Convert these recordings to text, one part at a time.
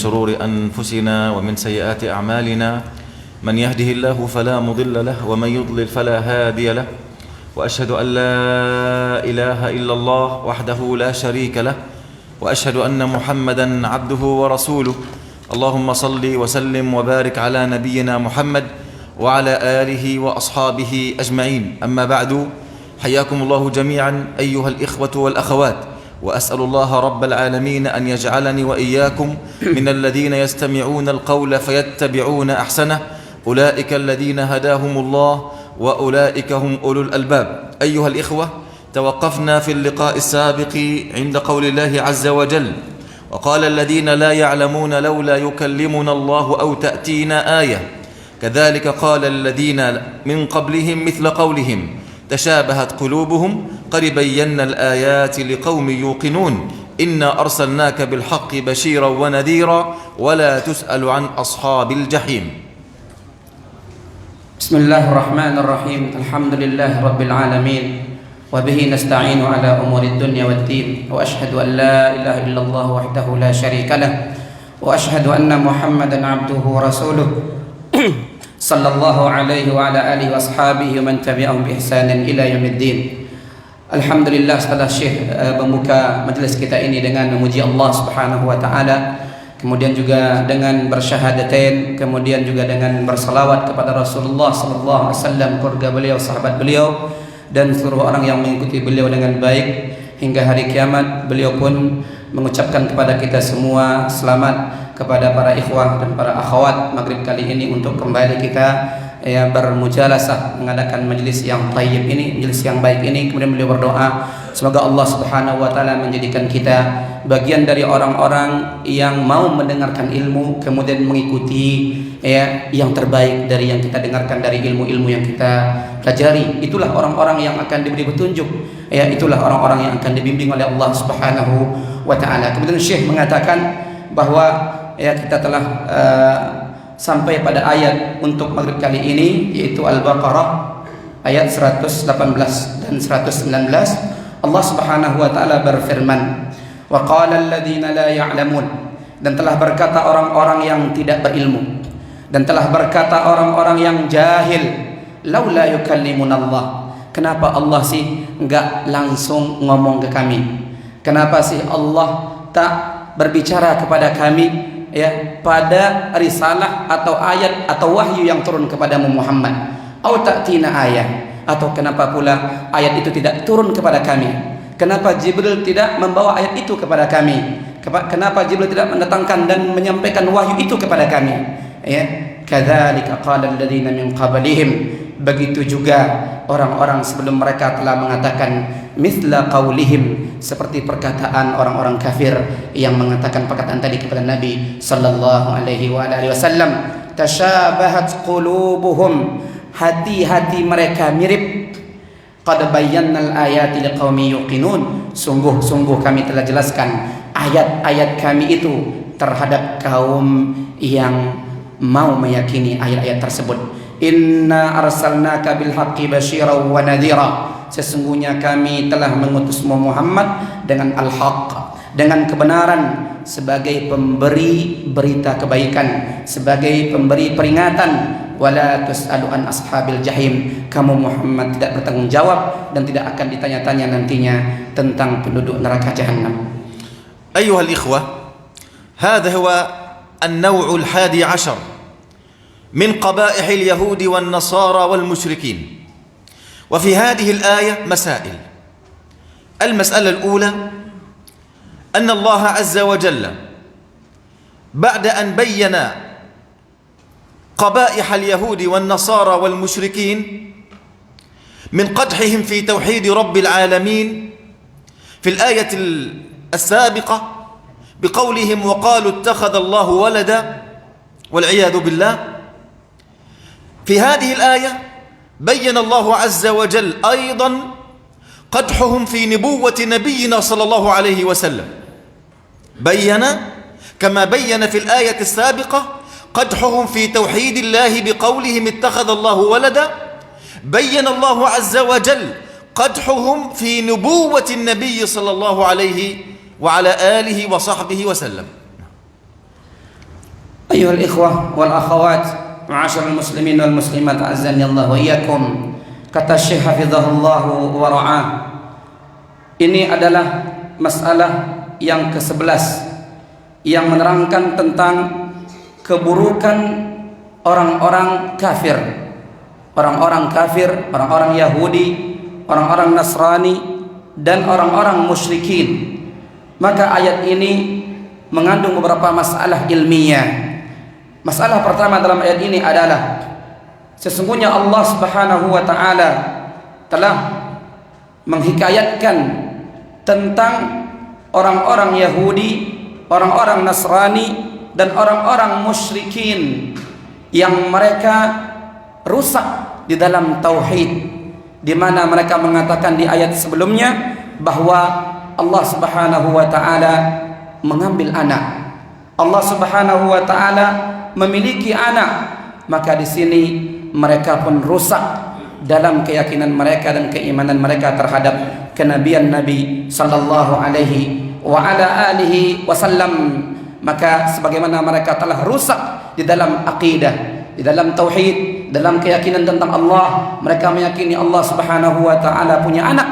شرور أنفسنا ومن سيئات أعمالنا من يهده الله فلا مضل له ومن يضلل فلا هادي له وأشهد أن لا إله إلا الله وحده لا شريك له وأشهد أن محمدا عبده ورسوله. اللهم صل وسلم وبارك على نبينا محمد وعلى آله وأصحابه أجمعين. أما بعد، حياكم الله جميعا أيها الإخوة والأخوات، وأسأل الله رب العالمين أن يجعلني وإياكم من الذين يستمعون القول فيتبعون أحسنه، أولئك الذين هداهم الله وأولئك هم أولو الألباب. أيها الإخوة، توقفنا في اللقاء السابق عند قول الله عز وجل: وقال الذين لا يعلمون لولا يكلمنا الله أو تأتينا آية، كذلك قال الذين من قبلهم مثل قولهم تشابهت قلوبهم قد بينا الآيات لقوم يوقنون إنا أرسلناك بالحق بشيرا ونذيرا ولا تسأل عن أصحاب الجحيم. بسم الله الرحمن الرحيم. الحمد لله رب العالمين وبه نستعين على أمور الدنيا والدين، وأشهد أن لا إله إلا الله وحده لا شريك له، وأشهد أن محمدا عبده ورسوله صلى الله عليه وعلى آله وأصحابه ومن تبعهم بإحسان إلى يوم الدين. Alhamdulillah, setelah Syekh membuka majelis kita ini dengan memuji Allah Subhanahu wa taala, kemudian juga dengan bersyahadatain, kemudian juga dengan bersalawat kepada Rasulullah sallallahu alaihi wasallam, keluarga beliau, sahabat beliau, dan seluruh orang yang mengikuti beliau dengan baik hingga hari kiamat. Beliau pun mengucapkan kepada kita semua selamat kepada para ikhwah dan para akhwat maghrib kali ini untuk kembali kita bermujalasah, mengadakan majlis yang tayyib ini, majlis yang baik ini. Kemudian beliau berdoa semoga Allah Subhanahu wa taala menjadikan kita bagian dari orang-orang yang mau mendengarkan ilmu kemudian mengikuti yang terbaik dari yang kita dengarkan, dari ilmu-ilmu yang kita pelajari. Itulah orang-orang yang akan diberi petunjuk, itulah orang-orang yang akan dibimbing oleh Allah Subhanahu wa taala. Kemudian Syekh mengatakan bahwa kita telah sampai pada ayat untuk maghrib kali ini, yaitu Al-Baqarah ayat 118 dan 119. Allah Subhanahu wa taala berfirman, wa qala alladziina la ya'lamun, dan telah berkata orang-orang yang tidak berilmu, dan telah berkata orang-orang yang jahil, laula yukallimunallah, kenapa Allah sih enggak langsung ngomong ke kami, kenapa sih Allah tak berbicara kepada kami pada risalah atau ayat atau wahyu yang turun kepadamu Muhammad, au ta'tina ayat, atau kenapa pula ayat itu tidak turun kepada kami, kenapa Jibril tidak membawa ayat itu kepada kami, kenapa Jibril tidak mendatangkan dan menyampaikan wahyu itu kepada kami. Kadzalika qala alladziina min qablihim, begitu juga orang-orang sebelum mereka telah mengatakan mithla qaulihim, seperti perkataan orang-orang kafir yang mengatakan perkataan tadi kepada Nabi sallallahu alaihi wasallam, tashabahat qulubuhum, hati-hati mereka mirip, qad bayyana al-ayati liqaumi yuqinun, sungguh-sungguh kami telah jelaskan ayat-ayat kami itu terhadap kaum yang mau meyakini ayat-ayat tersebut. Inna arsalnaka bil haqqi basyiran wa nadhira, sesungguhnya kami telah mengutusmu Muhammad dengan al-haq, dengan kebenaran, sebagai pemberi berita kebaikan, sebagai pemberi peringatan. Wala tus'alu an ashabil jahim, kamu Muhammad tidak bertanggung jawab dan tidak akan ditanya-tanya nantinya tentang penduduk neraka jahanam. Ayyuhal ikhwah, hadha huwa النوع 11 من قبائح اليهود والنصارى والمشركين. وفي هذه الآية مسائل. المسألة الأولى أن الله عز وجل بعد أن بين قبائح اليهود والنصارى والمشركين من قدحهم في توحيد رب العالمين في الآية السابقة بقولهم وقالوا اتخذ الله ولدا والعياذ بالله، في هذه الآية بين الله عز وجل أيضا قدحهم في نبوة نبينا صلى الله عليه وسلم. بين كما بين في الآية السابقة قدحهم في توحيد الله بقولهم اتخذ الله ولدا، بين الله عز وجل قدحهم في نبوة النبي صلى الله عليه وعلى آله وصحبه وسلم. Ayyuhal ikhwah wal akhawat, ma'asyiral muslimin wal muslimat, azani Allah wa iyyakum. Kata Syekh hafizahullah wa ra'ah, ini adalah masalah yang ke-11 yang menerangkan tentang keburukan orang-orang kafir, orang-orang Yahudi, orang-orang Nasrani, dan orang-orang musyrikin. Maka ayat ini mengandung beberapa masalah ilmiah. Masalah pertama dalam ayat ini adalah sesungguhnya Allah Subhanahu wa taala telah menghikayatkan tentang orang-orang Yahudi, orang-orang Nasrani, dan orang-orang musyrikin yang mereka rusak di dalam tauhid, di mana mereka mengatakan di ayat sebelumnya bahwa Allah Subhanahu wa taala mengambil anak. Allah Subhanahu wa taala memiliki anak. Maka di sini mereka pun rusak dalam keyakinan mereka dan keimanan mereka terhadap kenabian Nabi sallallahu alaihi wa ala alihi wasallam. Maka sebagaimana mereka telah rusak di dalam akidah, di dalam tauhid, dalam keyakinan tentang Allah, mereka meyakini Allah Subhanahu wa taala punya anak,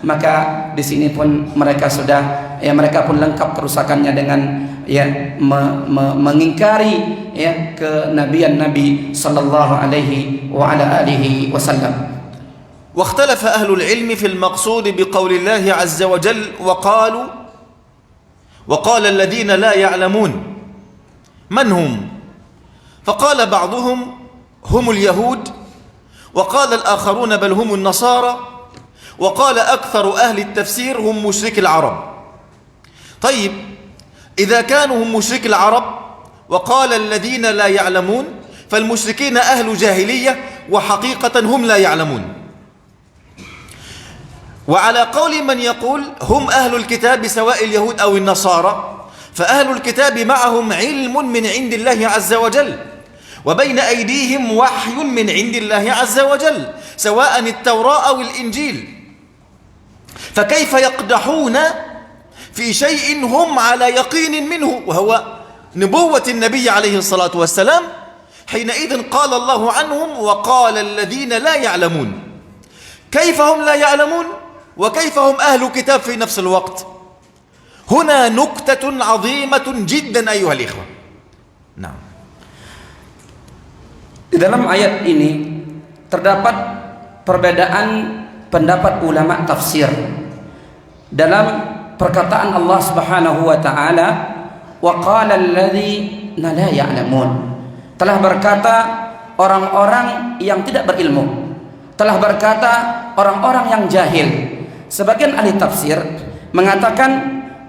maka di sini pun mereka sudah mereka pun lengkap kerusakannya dengan mengingkari kenabian Nabi sallallahu alaihi wa ala alihi wasallam. واختلف أهل العلم في المقصود بقول الله عز وجل وقال الذين لا يعلمون من هم؟ فقال بعضهم هم اليهود، وقال الآخرون بل هم النصارى، وقال أكثر أهل التفسير هم مشرك العرب. طيب إذا كانوا هم مشرك العرب وقال الذين لا يعلمون، فالمشركين أهل جاهلية وحقيقة هم لا يعلمون. وعلى قول من يقول هم أهل الكتاب سواء اليهود أو النصارى، فأهل الكتاب معهم علم من عند الله عز وجل، وبين أيديهم وحي من عند الله عز وجل سواء التوراة أو الإنجيل، فكيف يقدحون في شيء هم على يقين منه وهو نبوة النبي عليه الصلاة والسلام؟ حينئذ قال الله عنهم وقال الذين لا يعلمون. كيف هم لا يعلمون وكيف هم أهل كتاب في نفس الوقت؟ هنا نكتة عظيمة جدا أيها الإخوة. نعم. Di dalam ayat ini terdapat perbedaan pendapat ulama tafsir dalam perkataan Allah Subhanahu wa taala wa qala alladziina la ya'lamun. Telah berkata orang-orang yang tidak berilmu, telah berkata orang-orang yang jahil. Sebagian ahli tafsir mengatakan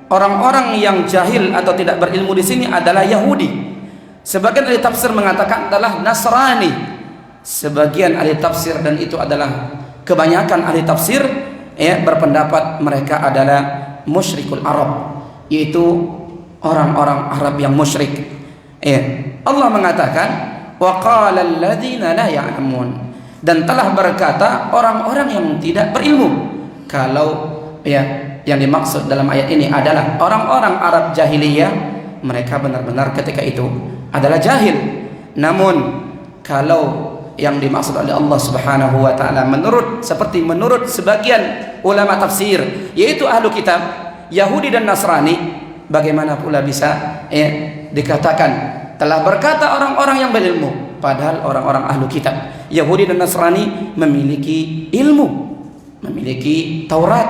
orang-orang yang jahil atau tidak berilmu di sini adalah Yahudi. Sebagian ahli tafsir mengatakan adalah Nasrani. Sebagian ahli tafsir, dan itu adalah kebanyakan ahli tafsir, berpendapat mereka adalah musyrikul Arab, yaitu orang-orang Arab yang musyrik. Allah mengatakan wa qala alladziina la ya'lamun, dan telah berkata orang-orang yang tidak berilmu. Kalau yang dimaksud dalam ayat ini adalah orang-orang Arab jahiliyah, mereka benar-benar ketika itu adalah jahil. Namun kalau yang dimaksud oleh Allah Subhanahu wa taala menurut sebagian ulama tafsir, yaitu ahlu kitab Yahudi dan Nasrani, bagaimana pula bisa dikatakan telah berkata orang-orang yang berilmu, padahal orang-orang ahlu kitab Yahudi dan Nasrani memiliki ilmu, memiliki Taurat,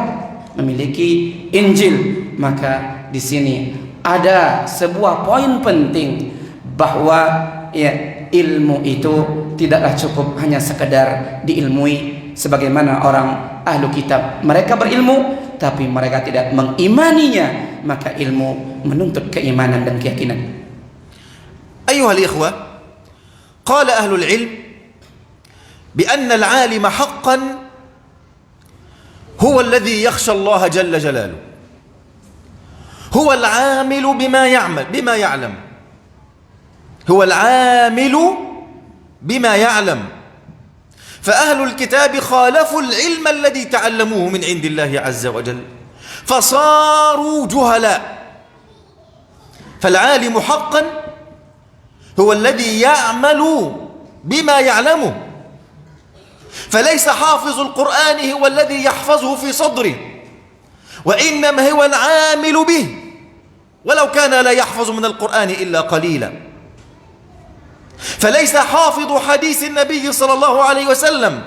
memiliki Injil. Maka di sini ada sebuah poin penting bahwa ilmu itu tidaklah cukup hanya sekedar diilmui sebagaimana orang ahlu kitab. Mereka berilmu tapi mereka tidak mengimaninya, maka ilmu menuntut keimanan dan keyakinan. أيها الإخوة، قال أهل العلم بأن العالم حقا هو الذي يخشى الله جل جلاله، هو العامل بما يعلم، هو العامل بما يعلم. فأهل الكتاب خالفوا العلم الذي تعلموه من عند الله عز وجل فصاروا جهلاء. فالعالم حقا هو الذي يعمل بما يعلمه، فليس حافظ القرآن هو الذي يحفظه في صدره، وإنما هو العامل به، ولو كان لا يحفظ من القرآن إلا قليلا. فليس حافظ حديث النبي صلى الله عليه وسلم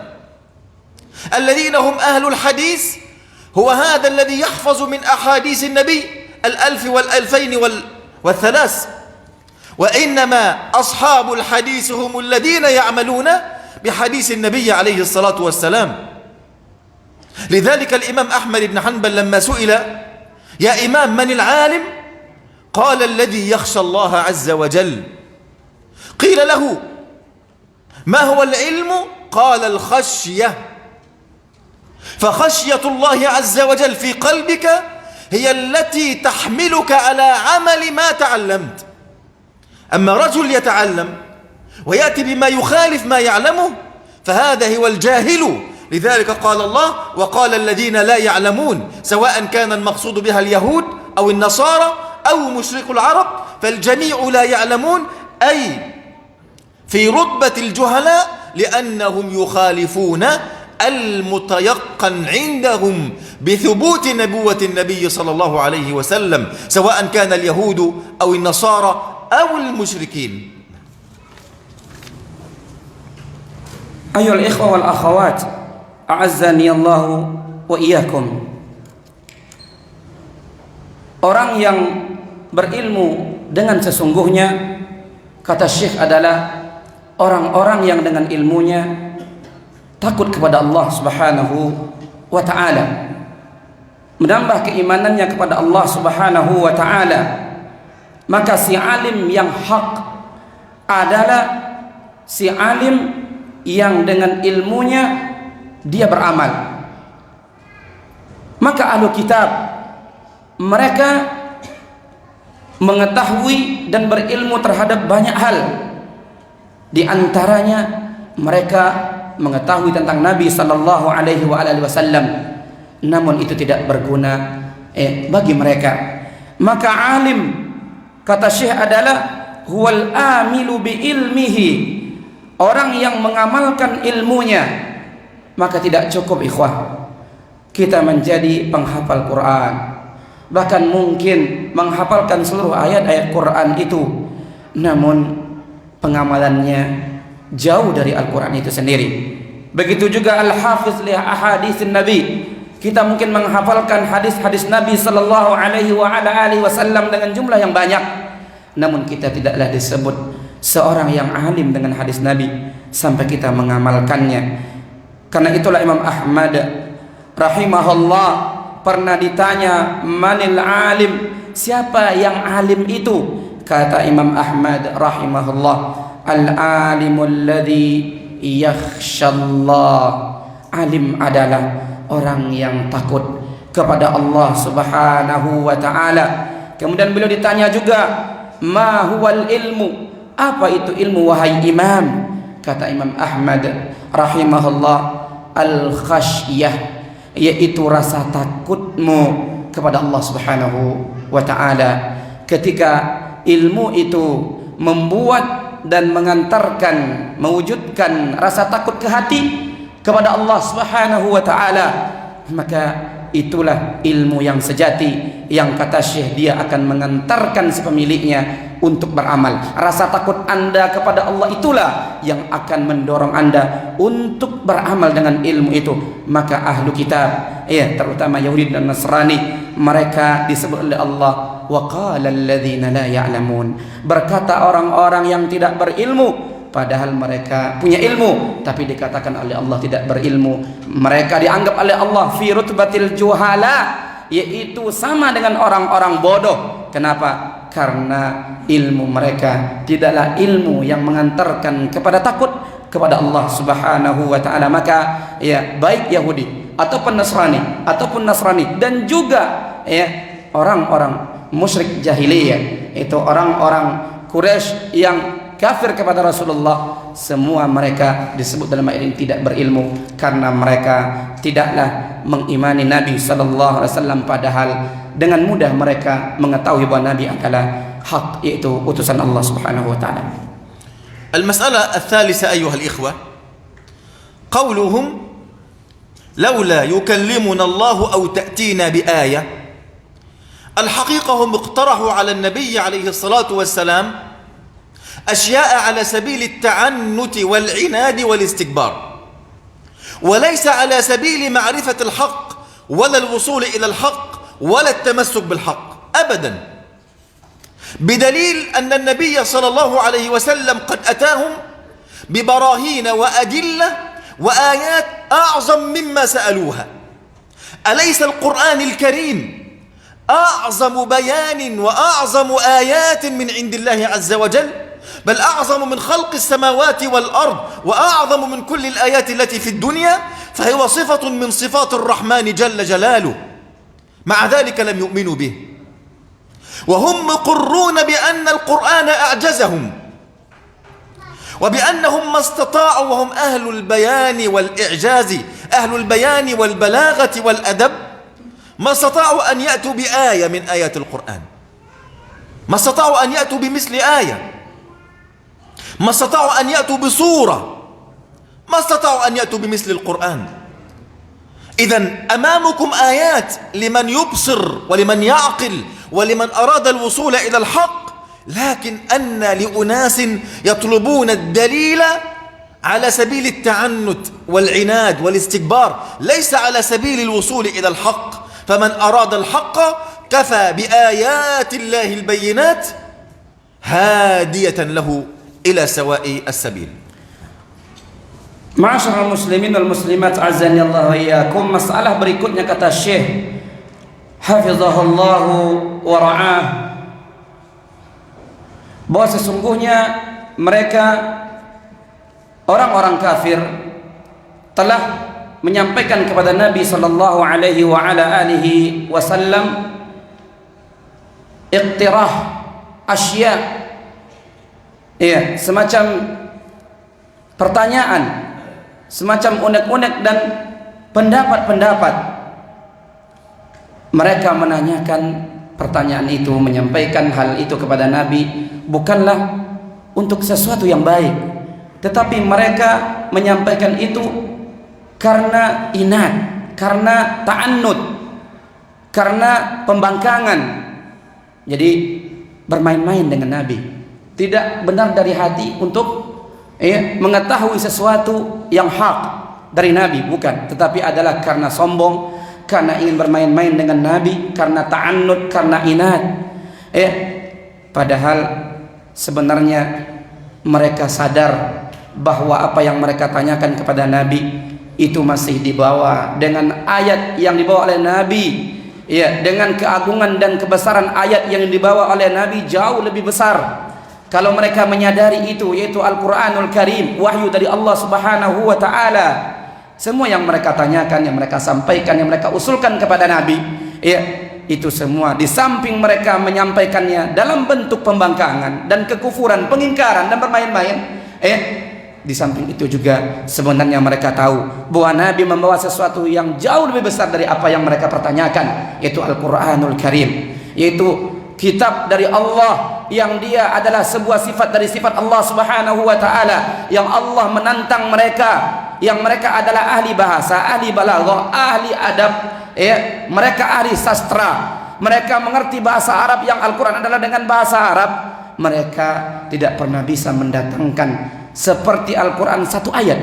الذين هم أهل الحديث هو هذا الذي يحفظ من أحاديث النبي 1000 و2003، وإنما أصحاب الحديث هم الذين يعملون بحديث النبي عليه الصلاة والسلام. لذلك الإمام أحمد بن حنبل لما سئل: يا إمام من العالم؟ قال: الذي يخشى الله عز وجل. قيل له: ما هو العلم؟ قال: الخشية. فخشية الله عز وجل في قلبك هي التي تحملك على عمل ما تعلمت. أما رجل يتعلم ويأتي بما يخالف ما يعلمه فهذا هو الجاهل. لذلك قال الله: وقال الذين لا يعلمون، سواء كان المقصود بها اليهود أو النصارى أو مشرك العرب، فالجميع لا يعلمون، أي في رتبة الجهلاء، لأنهم يخالفون المتيقن عندهم بثبوت نبوة النبي صلى الله عليه وسلم، سواء كان اليهود أو النصارى أو المشركين. أيها الإخوة والأخوات، أعزني الله وإياكم. Orang yang berilmu dengan sesungguhnya, kata Syekh, adalah orang-orang yang dengan ilmunya takut kepada Allah Subhanahu wa ta'ala, menambah keimanannya kepada Allah Subhanahu wa ta'ala. Maka si alim yang hak adalah si alim yang dengan ilmunya dia beramal. Maka ahlu kitab, mereka mengetahui dan berilmu terhadap banyak hal. Di antaranya mereka mengetahui tentang Nabi sallallahu alaihi wasallam, namun itu tidak berguna bagi mereka. Maka alim, kata Syekh, adalah huwal amilu bi ilmihi, orang yang mengamalkan ilmunya. Maka tidak cukup ikhwah kita menjadi penghafal Quran, bahkan mungkin menghafalkan seluruh ayat-ayat Quran itu, namun pengamalannya jauh dari Al-Quran itu sendiri. Begitu juga al-hafiz li ahaditsin Nabi, kita mungkin menghafalkan hadis-hadis Nabi sallallahu alaihi wasallam dengan jumlah yang banyak, namun kita tidaklah disebut seorang yang alim dengan hadis Nabi sampai kita mengamalkannya. Karena itulah Imam Ahmad rahimahullah pernah ditanya, manil alim, siapa yang alim itu? Kata Imam Ahmad rahimahullah, al-alimul ladzi yakhshallah. Alim adalah orang yang takut kepada Allah Subhanahu wa ta'ala. Kemudian beliau ditanya juga, ma huwal ilmu, apa itu ilmu wahai imam? Kata Imam Ahmad rahimahullah, al-khasyah, yaitu rasa takutmu kepada Allah Subhanahu wa ta'ala. Ketika ilmu itu membuat dan mengantarkan, mewujudkan rasa takut ke hati kepada Allah Subhanahu wa ta'ala, maka itulah ilmu yang sejati, yang kata Syekh dia akan mengantarkan si pemiliknya untuk beramal. Rasa takut Anda kepada Allah itulah yang akan mendorong Anda untuk beramal dengan ilmu itu. Maka ahlu kitab, terutama Yahudi dan Nasrani, mereka disebut oleh Allah, wa qala alladzina la ya'lamun, berkata orang-orang yang tidak berilmu, padahal mereka punya ilmu, tapi dikatakan oleh Allah tidak berilmu. Mereka dianggap oleh Allah fi rutbatil juhala, yaitu sama dengan orang-orang bodoh. Kenapa? Karena ilmu mereka tidaklah ilmu yang mengantarkan kepada takut kepada Allah Subhanahu wa ta'ala. Maka baik Yahudi ataupun Nasrani dan juga orang-orang musyrik jahiliyah, itu orang-orang Quraisy yang kafir kepada Rasulullah, semua mereka disebut dalam ayat ini tidak berilmu, karena mereka tidaklah mengimani Nabi sallallahu alaihi wasallam, padahal dengan mudah mereka mengetahui bahwa Nabi adalah hak, yaitu utusan Allah Subhanahu wa ta'ala. المسألة الثالثة أيها الإخوة، قولهم لولا يكلمنا الله أو تأتينا بآية. الحقيقة هم اقترحوا على النبي عليه الصلاة والسلام أشياء على سبيل التعنت والعناد والاستكبار، وليس على سبيل معرفة الحق ولا الوصول إلى الحق ولا التمسك بالحق أبدا، بدليل أن النبي صلى الله عليه وسلم قد أتاهم ببراهين وأدلة وآيات أعظم مما سألوها. أليس القرآن الكريم أعظم بيان وأعظم آيات من عند الله عز وجل؟ بل أعظم من خلق السماوات والأرض، وأعظم من كل الآيات التي في الدنيا، فهو صفة من صفات الرحمن جل جلاله. مع ذلك لم يؤمنوا به، وهم مقرون بأن القرآن أعجزهم، وبأنهم ما استطاعوا، وهم أهل البيان والإعجاز، أهل البيان والبلاغة والأدب، ما استطاعوا أن يأتوا بآية من آيات القرآن، ما استطاعوا أن يأتوا بمثل آية، ما استطاعوا أن يأتوا بصورة، ما استطاعوا أن يأتوا بمثل القرآن. إذن أمامكم آيات لمن يبصر ولمن يعقل ولمن أراد الوصول إلى الحق، لكن أن لأناس يطلبون الدليل على سبيل التعنت والعناد والاستكبار، ليس على سبيل الوصول إلى الحق. فمن أراد الحق كفى بآيات الله البينات هادية له إلى سواء السبيل. Ma'asyiral muslimin wal muslimat azani Allah wa iyyakum. Masalah berikutnya kata Syekh hafizahullahu wa ra'ah, bahwa sesungguhnya mereka orang-orang kafir telah menyampaikan kepada Nabi sallallahu alaihi wa ala alihi wasallam iqtirah asya, ya, semacam pertanyaan, semacam unek-unek dan pendapat-pendapat. Mereka menanyakan pertanyaan itu, menyampaikan hal itu kepada Nabi, bukanlah untuk sesuatu yang baik, tetapi mereka menyampaikan itu karena inat, karena ta'annud, karena pembangkangan. Jadi bermain-main dengan Nabi, tidak benar dari hati untuk mengetahui sesuatu yang hak dari Nabi, bukan, tetapi adalah karena sombong, karena ingin bermain-main dengan Nabi, karena ta'annud, karena inat. Padahal sebenarnya mereka sadar bahwa apa yang mereka tanyakan kepada Nabi itu masih dibawa dengan ayat yang dibawa oleh Nabi, ya, dengan keagungan dan kebesaran ayat yang dibawa oleh Nabi jauh lebih besar. Kalau mereka menyadari itu, yaitu Al-Quranul Karim, wahyu dari Allah Subhanahu wa Ta'ala, semua yang mereka tanyakan, yang mereka sampaikan, yang mereka usulkan kepada Nabi, ya, itu semua di samping mereka menyampaikannya dalam bentuk pembangkangan dan kekufuran, pengingkaran dan bermain-main, di samping itu juga sebenarnya mereka tahu bahwa Nabi membawa sesuatu yang jauh lebih besar dari apa yang mereka pertanyakan, yaitu Al-Quranul Karim, yaitu kitab dari Allah yang dia adalah sebuah sifat dari sifat Allah Subhanahu wa Ta'ala, yang Allah menantang mereka, yang mereka adalah ahli bahasa, ahli balaghah, ahli adab, mereka ahli sastra, mereka mengerti bahasa Arab, yang Al-Quran adalah dengan bahasa Arab. Mereka tidak pernah bisa mendatangkan seperti Al-Quran satu ayat,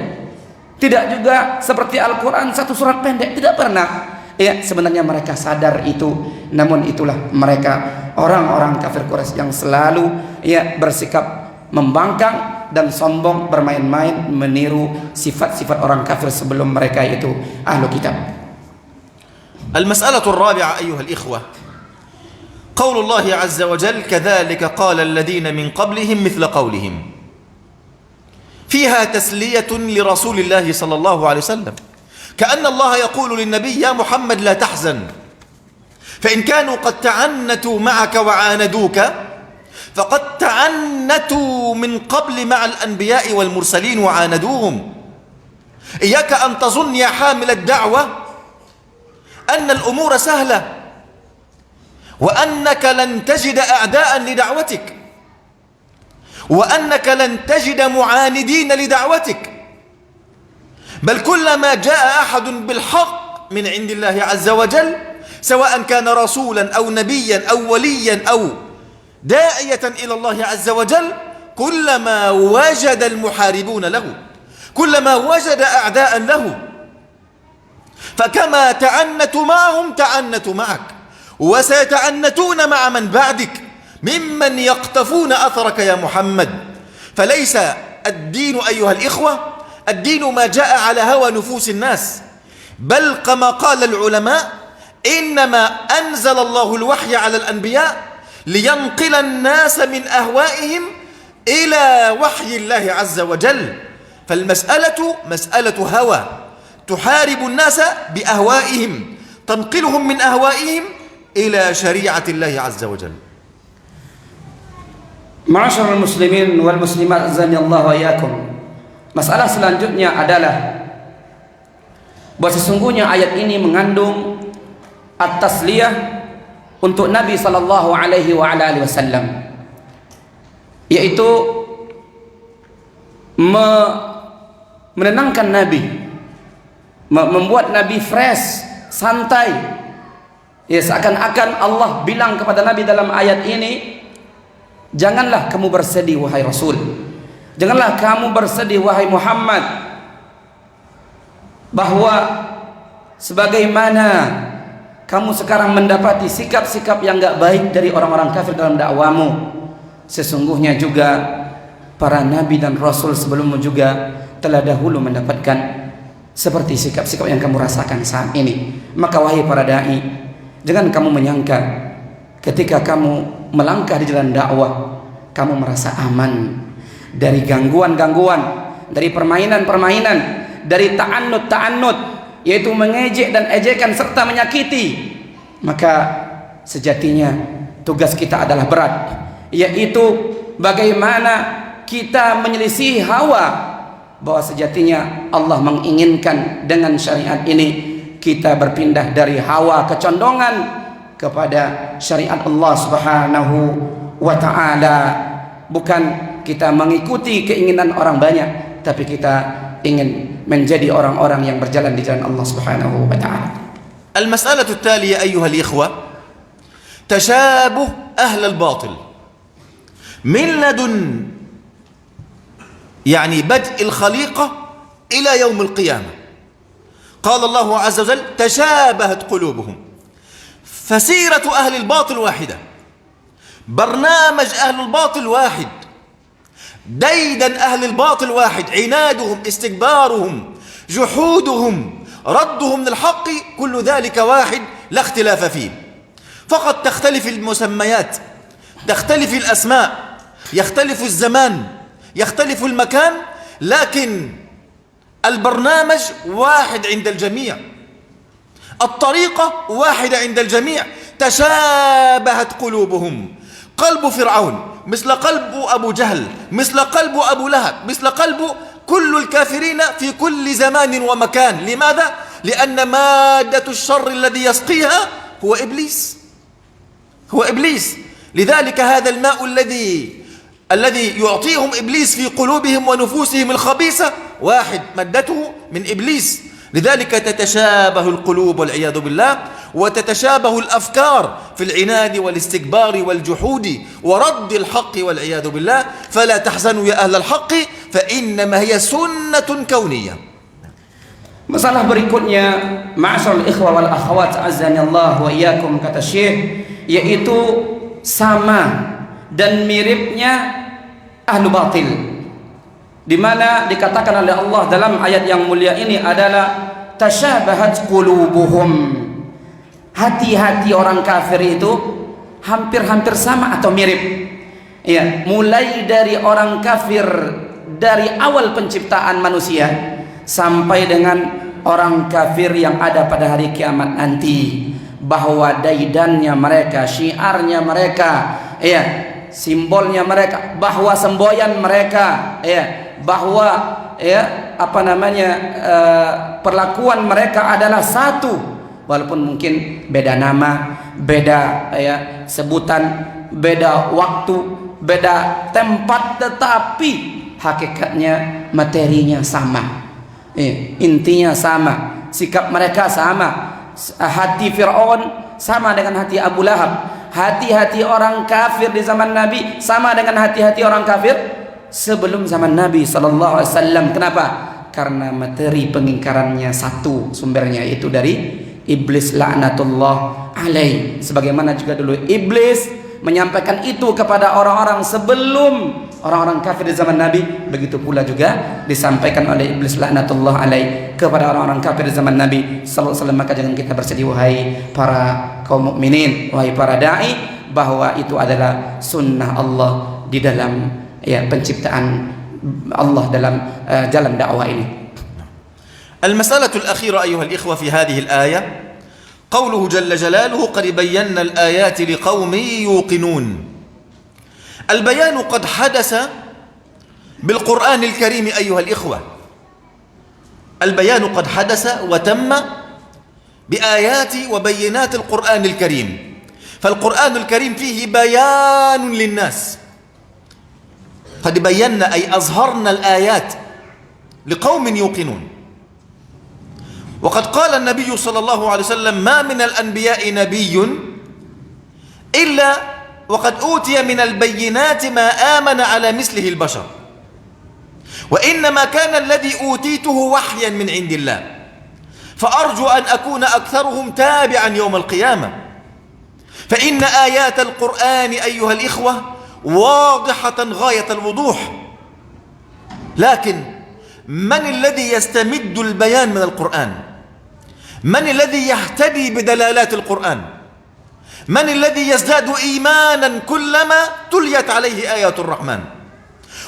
tidak juga seperti Al-Quran satu surat pendek, tidak pernah. Sebenarnya mereka sadar itu, namun itulah mereka orang-orang kafir Quraisy yang selalu bersikap membangkang dan sombong, bermain-main, meniru sifat-sifat orang kafir sebelum mereka, itu ahlu kitab. المسألة الرابعة أيها الإخوة، قول الله عز وجل كذلك قال الذين من قبلهم مثل قولهم، فيها تسلية لرسول الله صلى الله عليه وسلم، كأن الله يقول للنبي يا محمد لا تحزن، فإن كانوا قد تعنتوا معك وعاندوك فقد تعنتوا من قبل مع الأنبياء والمرسلين وعاندوهم. إياك أن تظن يا حامل الدعوة أن الأمور سهلة وأنك لن تجد أعداء لدعوتك، وأنك لن تجد معاندين لدعوتك، بل كلما جاء أحد بالحق من عند الله عز وجل، سواء كان رسولا أو نبيا أو وليا أو داعية إلى الله عز وجل، كلما وجد المحاربون له، كلما وجد أعداء له، فكما تعنتوا معهم تعنتوا معك، وسيتعنتون مع من بعدك ممن يقتفون أثرك يا محمد. فليس الدين أيها الإخوة الدين ما جاء على هوى نفوس الناس، بل كما قال العلماء إنما أنزل الله الوحي على الأنبياء لينقل الناس من أهوائهم إلى وحي الله عز وجل. فالمسألة مسألة هوى، تحارب الناس بأهوائهم، تنقلهم من أهوائهم إلى شريعة الله عز وجل. Ma'asyiral muslimin wal muslimat azanillahu wa iyyakum. Masalah selanjutnya adalah bahwa sesungguhnya ayat ini mengandung at-tasliyah untuk Nabi sallallahu alaihi wasallam, yaitu menenangkan Nabi, membuat Nabi fresh, santai. Ya, seakan-akan Allah bilang kepada Nabi dalam ayat ini, janganlah kamu bersedih wahai Rasul, janganlah kamu bersedih wahai Muhammad, bahwa sebagaimana kamu sekarang mendapati sikap-sikap yang gak baik dari orang-orang kafir dalam dakwamu, sesungguhnya juga para nabi dan rasul sebelummu juga telah dahulu mendapatkan seperti sikap-sikap yang kamu rasakan saat ini. Maka wahai para dai, jangan kamu menyangka ketika kamu melangkah di jalan dakwah kamu merasa aman dari gangguan-gangguan, dari permainan-permainan, dari ta'annud, yaitu mengejek dan ejekan serta menyakiti. Maka sejatinya tugas kita adalah berat, yaitu bagaimana kita menyelisihi hawa, bahwa sejatinya Allah menginginkan dengan syariat ini kita berpindah dari hawa kecondongan kepada syariat Allah Subhanahu wa ta'ala. Bukan kita mengikuti keinginan orang banyak, tapi kita ingin menjadi orang-orang yang berjalan di jalan Allah Subhanahu wa ta'ala. المسألة التالية أيها الإخوة تشابه أهل الباطل من لدن بدء الخليقة إلى يوم القيامة. قال الله عز وجل تشابهت قلوبهم، فسيرة أهل الباطل واحدة، برنامج أهل الباطل واحد، ديدن أهل الباطل واحد، عنادهم، استكبارهم، جحودهم، ردهم للحق، كل ذلك واحد لا اختلاف فيه، فقط تختلف المسميات، تختلف الأسماء، يختلف الزمان، يختلف المكان، لكن البرنامج واحد عند الجميع، الطريقة واحدة عند الجميع. تشابهت قلوبهم، قلب فرعون مثل قلب أبو جهل، مثل قلب أبو لهب، مثل قلب كل الكافرين في كل زمان ومكان. لماذا؟ لأن مادة الشر الذي يسقيها هو إبليس، هو إبليس. لذلك هذا الماء الذي يعطيهم إبليس في قلوبهم ونفوسهم الخبيثة واحد، مادته من إبليس. لذلك تتشابه القلوب والعياذ بالله، وتتشابه الأفكار في العناد والاستكبار والجحود ورد الحق والعياذ بالله. فلا تحزنوا يا أهل الحق فإنما هي سنة كونية. Masalah berikutnya, ma'asyiral ikhwah wal akhwat azanillah wa iyyakum, kata Syekh, yaitu sama dan miripnya ahlu batil, di mana dikatakan oleh Allah dalam ayat yang mulia ini adalah tasyabahat qulubuhum, hati-hati orang kafir itu hampir-hampir sama atau mirip. Ya, mulai dari orang kafir dari awal penciptaan manusia sampai dengan orang kafir yang ada pada hari kiamat nanti, bahwa daidannya mereka, syiarnya mereka, ya, simbolnya mereka, bahwa semboyan mereka, ya, bahwa ya perlakuan mereka adalah satu, walaupun mungkin beda nama, beda ya sebutan, beda waktu, beda tempat tetapi hakikatnya materinya sama, intinya sama, sikap mereka sama. Hati Fir'aun sama dengan hati Abu Lahab, hati-hati orang kafir di zaman Nabi sama dengan hati-hati orang kafir sebelum zaman Nabi sallallahu alaihi wasallam. Kenapa? Karena materi pengingkarannya satu, sumbernya itu dari iblis laknatullah alaih. Sebagaimana juga dulu iblis menyampaikan itu kepada orang-orang sebelum orang-orang kafir di zaman Nabi, begitu pula juga disampaikan oleh iblis laknatullah alaih kepada orang-orang kafir di zaman Nabi sallallahu alaihi wasallam. Maka jangan kita bersedih wahai para kaum mukminin, wahai para dai, bahwa itu adalah sunnah Allah di dalam penciptaan Allah dalam jalan dakwah ini. المسألة الأخيرة أيها الإخوة في هذه الآية قوله جل جلاله قد بينا الآيات لقوم يوقنون. البيان قد حدث بالقرآن الكريم أيها الإخوة، البيان قد حدث وتم بآيات وبينات القرآن الكريم، فالقرآن الكريم فيه بيان للناس. قد بينا أي أظهرنا الآيات لقوم يوقنون. وقد قال النبي صلى الله عليه وسلم ما من الأنبياء نبي إلا وقد أوتي من البينات ما آمن على مثله البشر، وإنما كان الذي أوتيته وحيا من عند الله، فأرجو أن أكون أكثرهم تابعا يوم القيامة. فإن آيات القرآن أيها الإخوة واضحة غاية الوضوح، لكن من الذي يستمد البيان من القرآن؟ من الذي يهتدي بدلالات القرآن؟ من الذي يزداد إيمانا كلما تليت عليه آيات الرحمن؟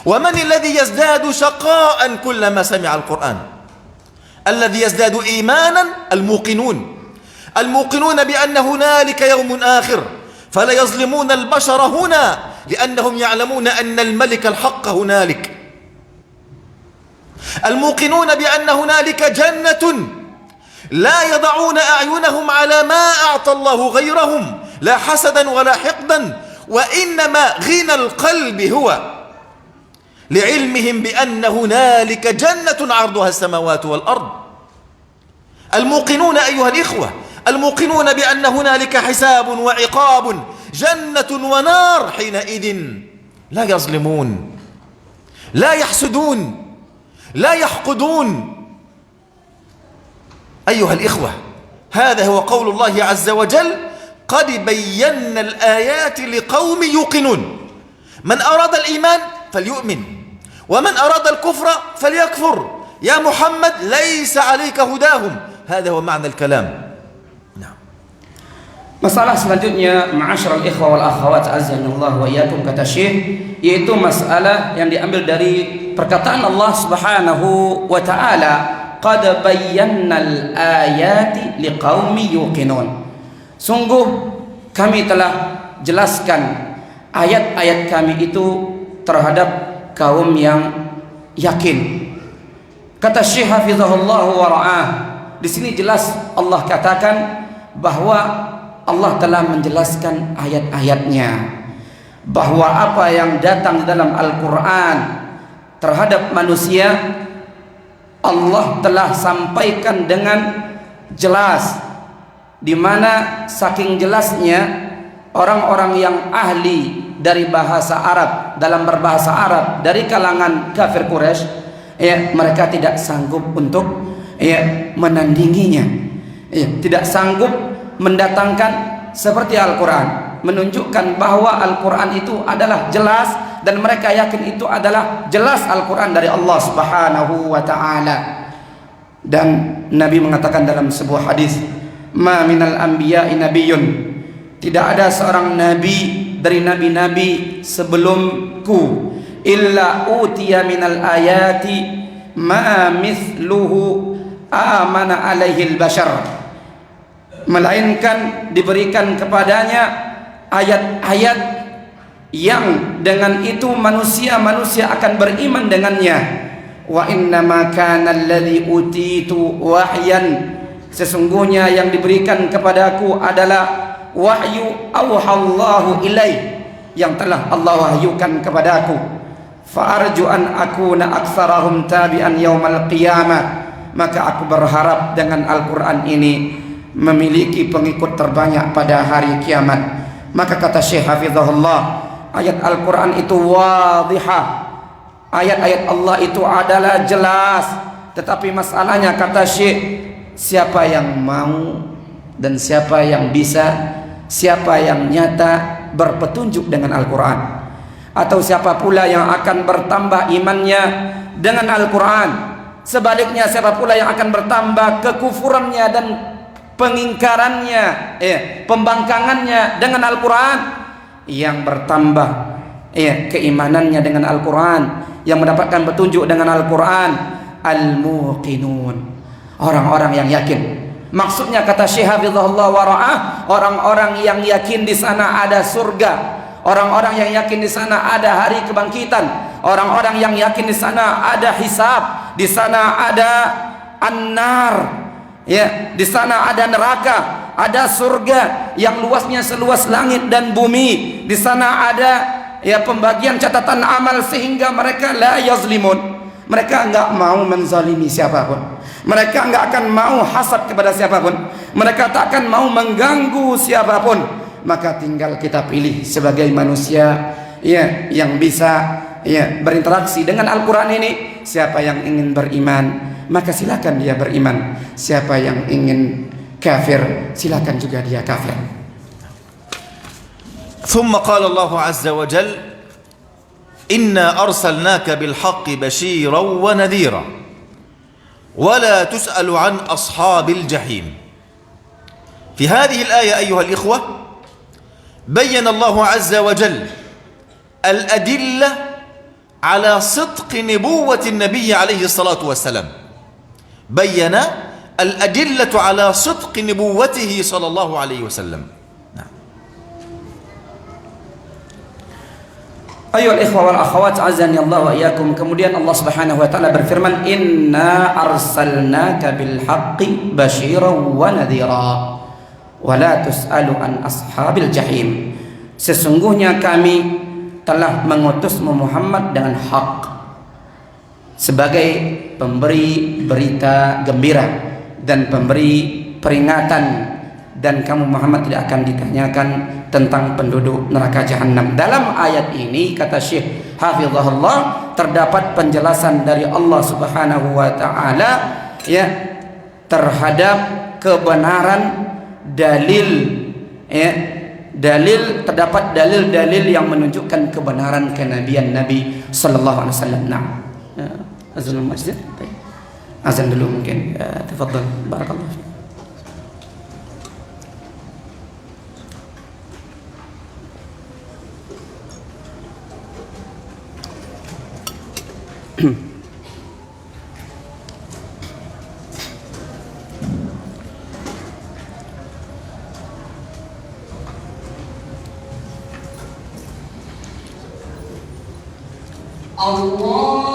ومن الذي يزداد شقاء كلما سمع القرآن؟ الذي يزداد إيمانا الموقنون، الموقنون بأن هنالك يوم آخر فلا يظلمون البشر هنا لأنهم يعلمون أن الملك الحق هنالك، الموقنون بأن هنالك جنة لا يضعون أعينهم على ما أعطى الله غيرهم لا حسدا ولا حقدا، وإنما غنى القلب هو لعلمهم بأن هنالك جنة عرضها السماوات والأرض. الموقنون أيها الإخوة، الموقنون بأن هنالك حساب وعقاب، جنة ونار، حينئذ لا يظلمون، لا يحسدون، لا يحقدون. أيها الإخوة، هذا هو قول الله عز وجل قد بينا الآيات لقوم يوقنون. من أراد الإيمان فليؤمن، ومن أراد الكفر فليكفر. يا محمد ليس عليك هداهم، هذا هو معنى الكلام. نعم. Masalah selanjutnya, ma'asyiral ikhwah wal akhawat azanallahu wa iyyakum, kata Syekh, yaitu masalah yang diambil dari perkataan Allah Subhanahu wa taala, qad bayyannal ayati liqaumi yuqinun. Sungguh kami telah jelaskan ayat-ayat kami itu terhadap kaum yang yakin. Kata Syekh hafizahullah wa ra'ah, di sini jelas Allah katakan bahwa Allah telah menjelaskan ayat-ayatnya, bahwa apa yang datang di dalam Al-Quran terhadap manusia Allah telah sampaikan dengan jelas, di mana saking jelasnya orang-orang yang ahli dari bahasa Arab, dalam berbahasa Arab dari kalangan kafir Quraisy, mereka tidak sanggup untuk menandinginya, tidak sanggup mendatangkan seperti Al-Quran, menunjukkan bahwa Al-Quran itu adalah jelas, dan mereka yakin itu adalah jelas Al-Quran dari Allah Subhanahu wa ta'ala. Dan Nabi mengatakan dalam sebuah hadis, ma minal anbiya'i nabiyyun, tidak ada seorang nabi dari nabi-nabi sebelumku, illa utiya minal ayati ma mithluhu amana alaihi al-bashar, melainkan diberikan kepadanya ayat-ayat yang dengan itu manusia-manusia akan beriman dengannya. Wa innama kana alladhi utitu wahyan, sesungguhnya yang diberikan kepadaku adalah wahyu auhallahu ilaih, yang telah Allah wahyukan kepadaku. Fa arju an akuna aktsarahum tabi'an yaumal qiyamah. Maka aku berharap dengan Al-Quran ini memiliki pengikut terbanyak pada hari kiamat. Maka kata Syekh Hafizahullah, ayat Al-Quran itu wadihah, ayat-ayat Allah itu adalah jelas. Tetapi masalahnya kata Syekh, siapa yang mau dan siapa yang bisa, siapa yang nyata berpetunjuk dengan Al-Quran, atau siapa pula yang akan bertambah imannya dengan Al-Quran. Sebaliknya siapa pula yang akan bertambah kekufurannya dan pengingkarannya, pembangkangannya dengan Al-Quran. Yang bertambah keimanannya dengan Al-Quran, yang mendapatkan petunjuk dengan Al-Quran, al-muqinun, orang-orang yang yakin. Maksudnya kata Syekh Hafizahullah wa ra'ah, orang-orang yang yakin di sana ada surga, orang-orang yang yakin di sana ada hari kebangkitan, orang-orang yang yakin di sana ada hisab, di sana ada an-nar, di sana ada neraka, ada surga yang luasnya seluas langit dan bumi. Di sana ada pembagian catatan amal sehingga mereka la yazlimun. Mereka enggak mau menzalimi siapapun. Mereka enggak akan mau hasad kepada siapapun. Mereka tak akan mau mengganggu siapapun. Maka tinggal kita pilih sebagai manusia yang bisa berinteraksi dengan Al-Quran ini. Siapa yang ingin beriman, maka silakan dia beriman. Siapa yang ingin kafir, silakan juga dia kafir. ثم قال الله عز وجل إنا أرسلناك بالحق بشيرا ونذيرا ولا تسأل عن أصحاب الجحيم. في هذه الآية أيها الإخوة بين الله عز وجل الأدلة على صدق نبوة النبي عليه الصلاة والسلام. بين الأدلة على صدق نبوته صلى الله عليه وسلم. Ayyuhal ikhwa wal akhawat azani Allah wa iyyakum. Kemudian Allah Subhanahu wa taala berfirman, "Inna arsalnaka bil haqqi basyiran wa nadhira wa la tus'alu an ashabil jahim." Sesungguhnya kami telah mengutusmu Muhammad dengan hak sebagai pemberi berita gembira dan pemberi peringatan, dan kamu Muhammad tidak akan ditanyakan tentang penduduk neraka jahanam. Dalam ayat ini kata Syekh Hafizahullah terdapat penjelasan dari Allah Subhanahu wa taala terhadap kebenaran dalil terdapat dalil-dalil yang menunjukkan kebenaran kenabian Nabi sallallahu alaihi wasallam. Nah, azanul masjid. Baik. Azan dulu mungkin. Tafadhal. Barakallahu fiik. Allah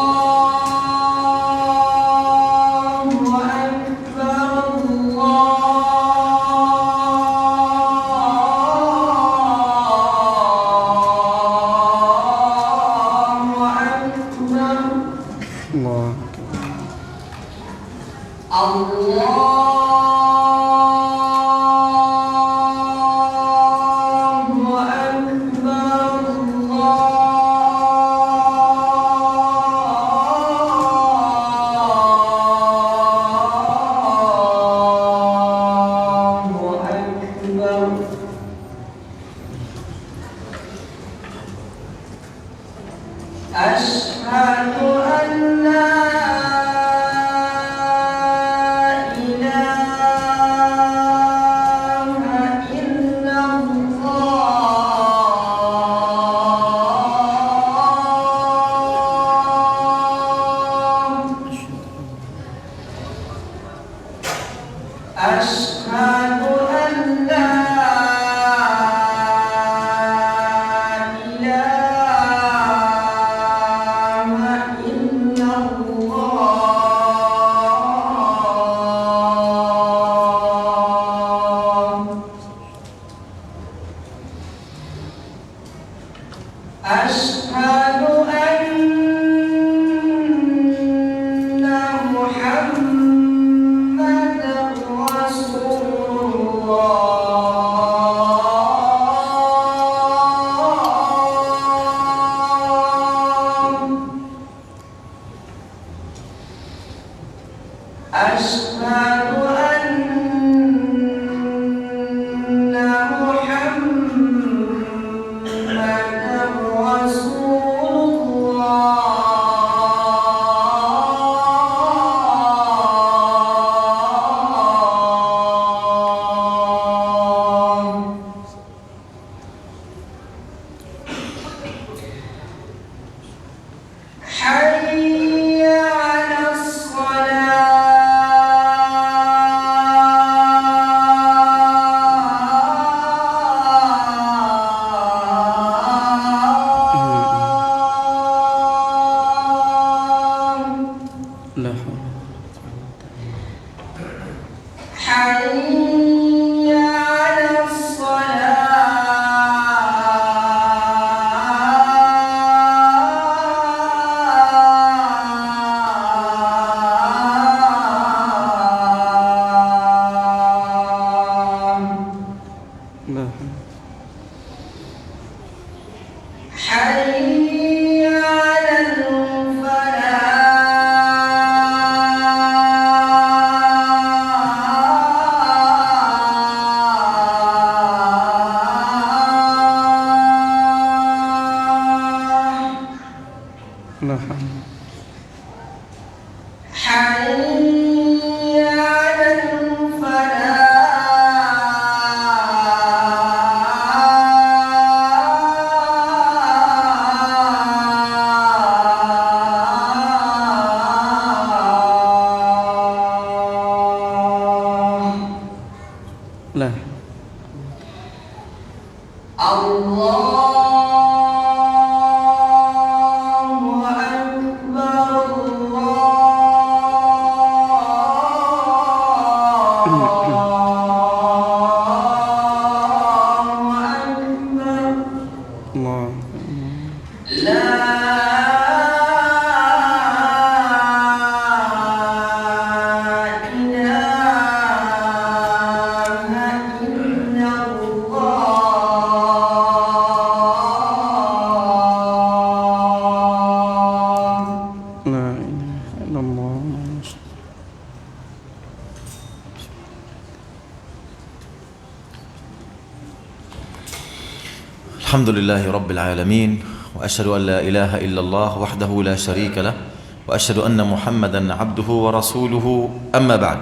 أشهد أن محمدا رسول الله. حي على الصلاة. لا حول. حي على حي على الفلاح. حي على الفلاح. لا. الله أكبر. الله لا الحمد لله رب العالمين، وأشهد أن لا إله إلا الله وحده لا شريك له، وأشهد أن محمدا عبده ورسوله. أما بعد،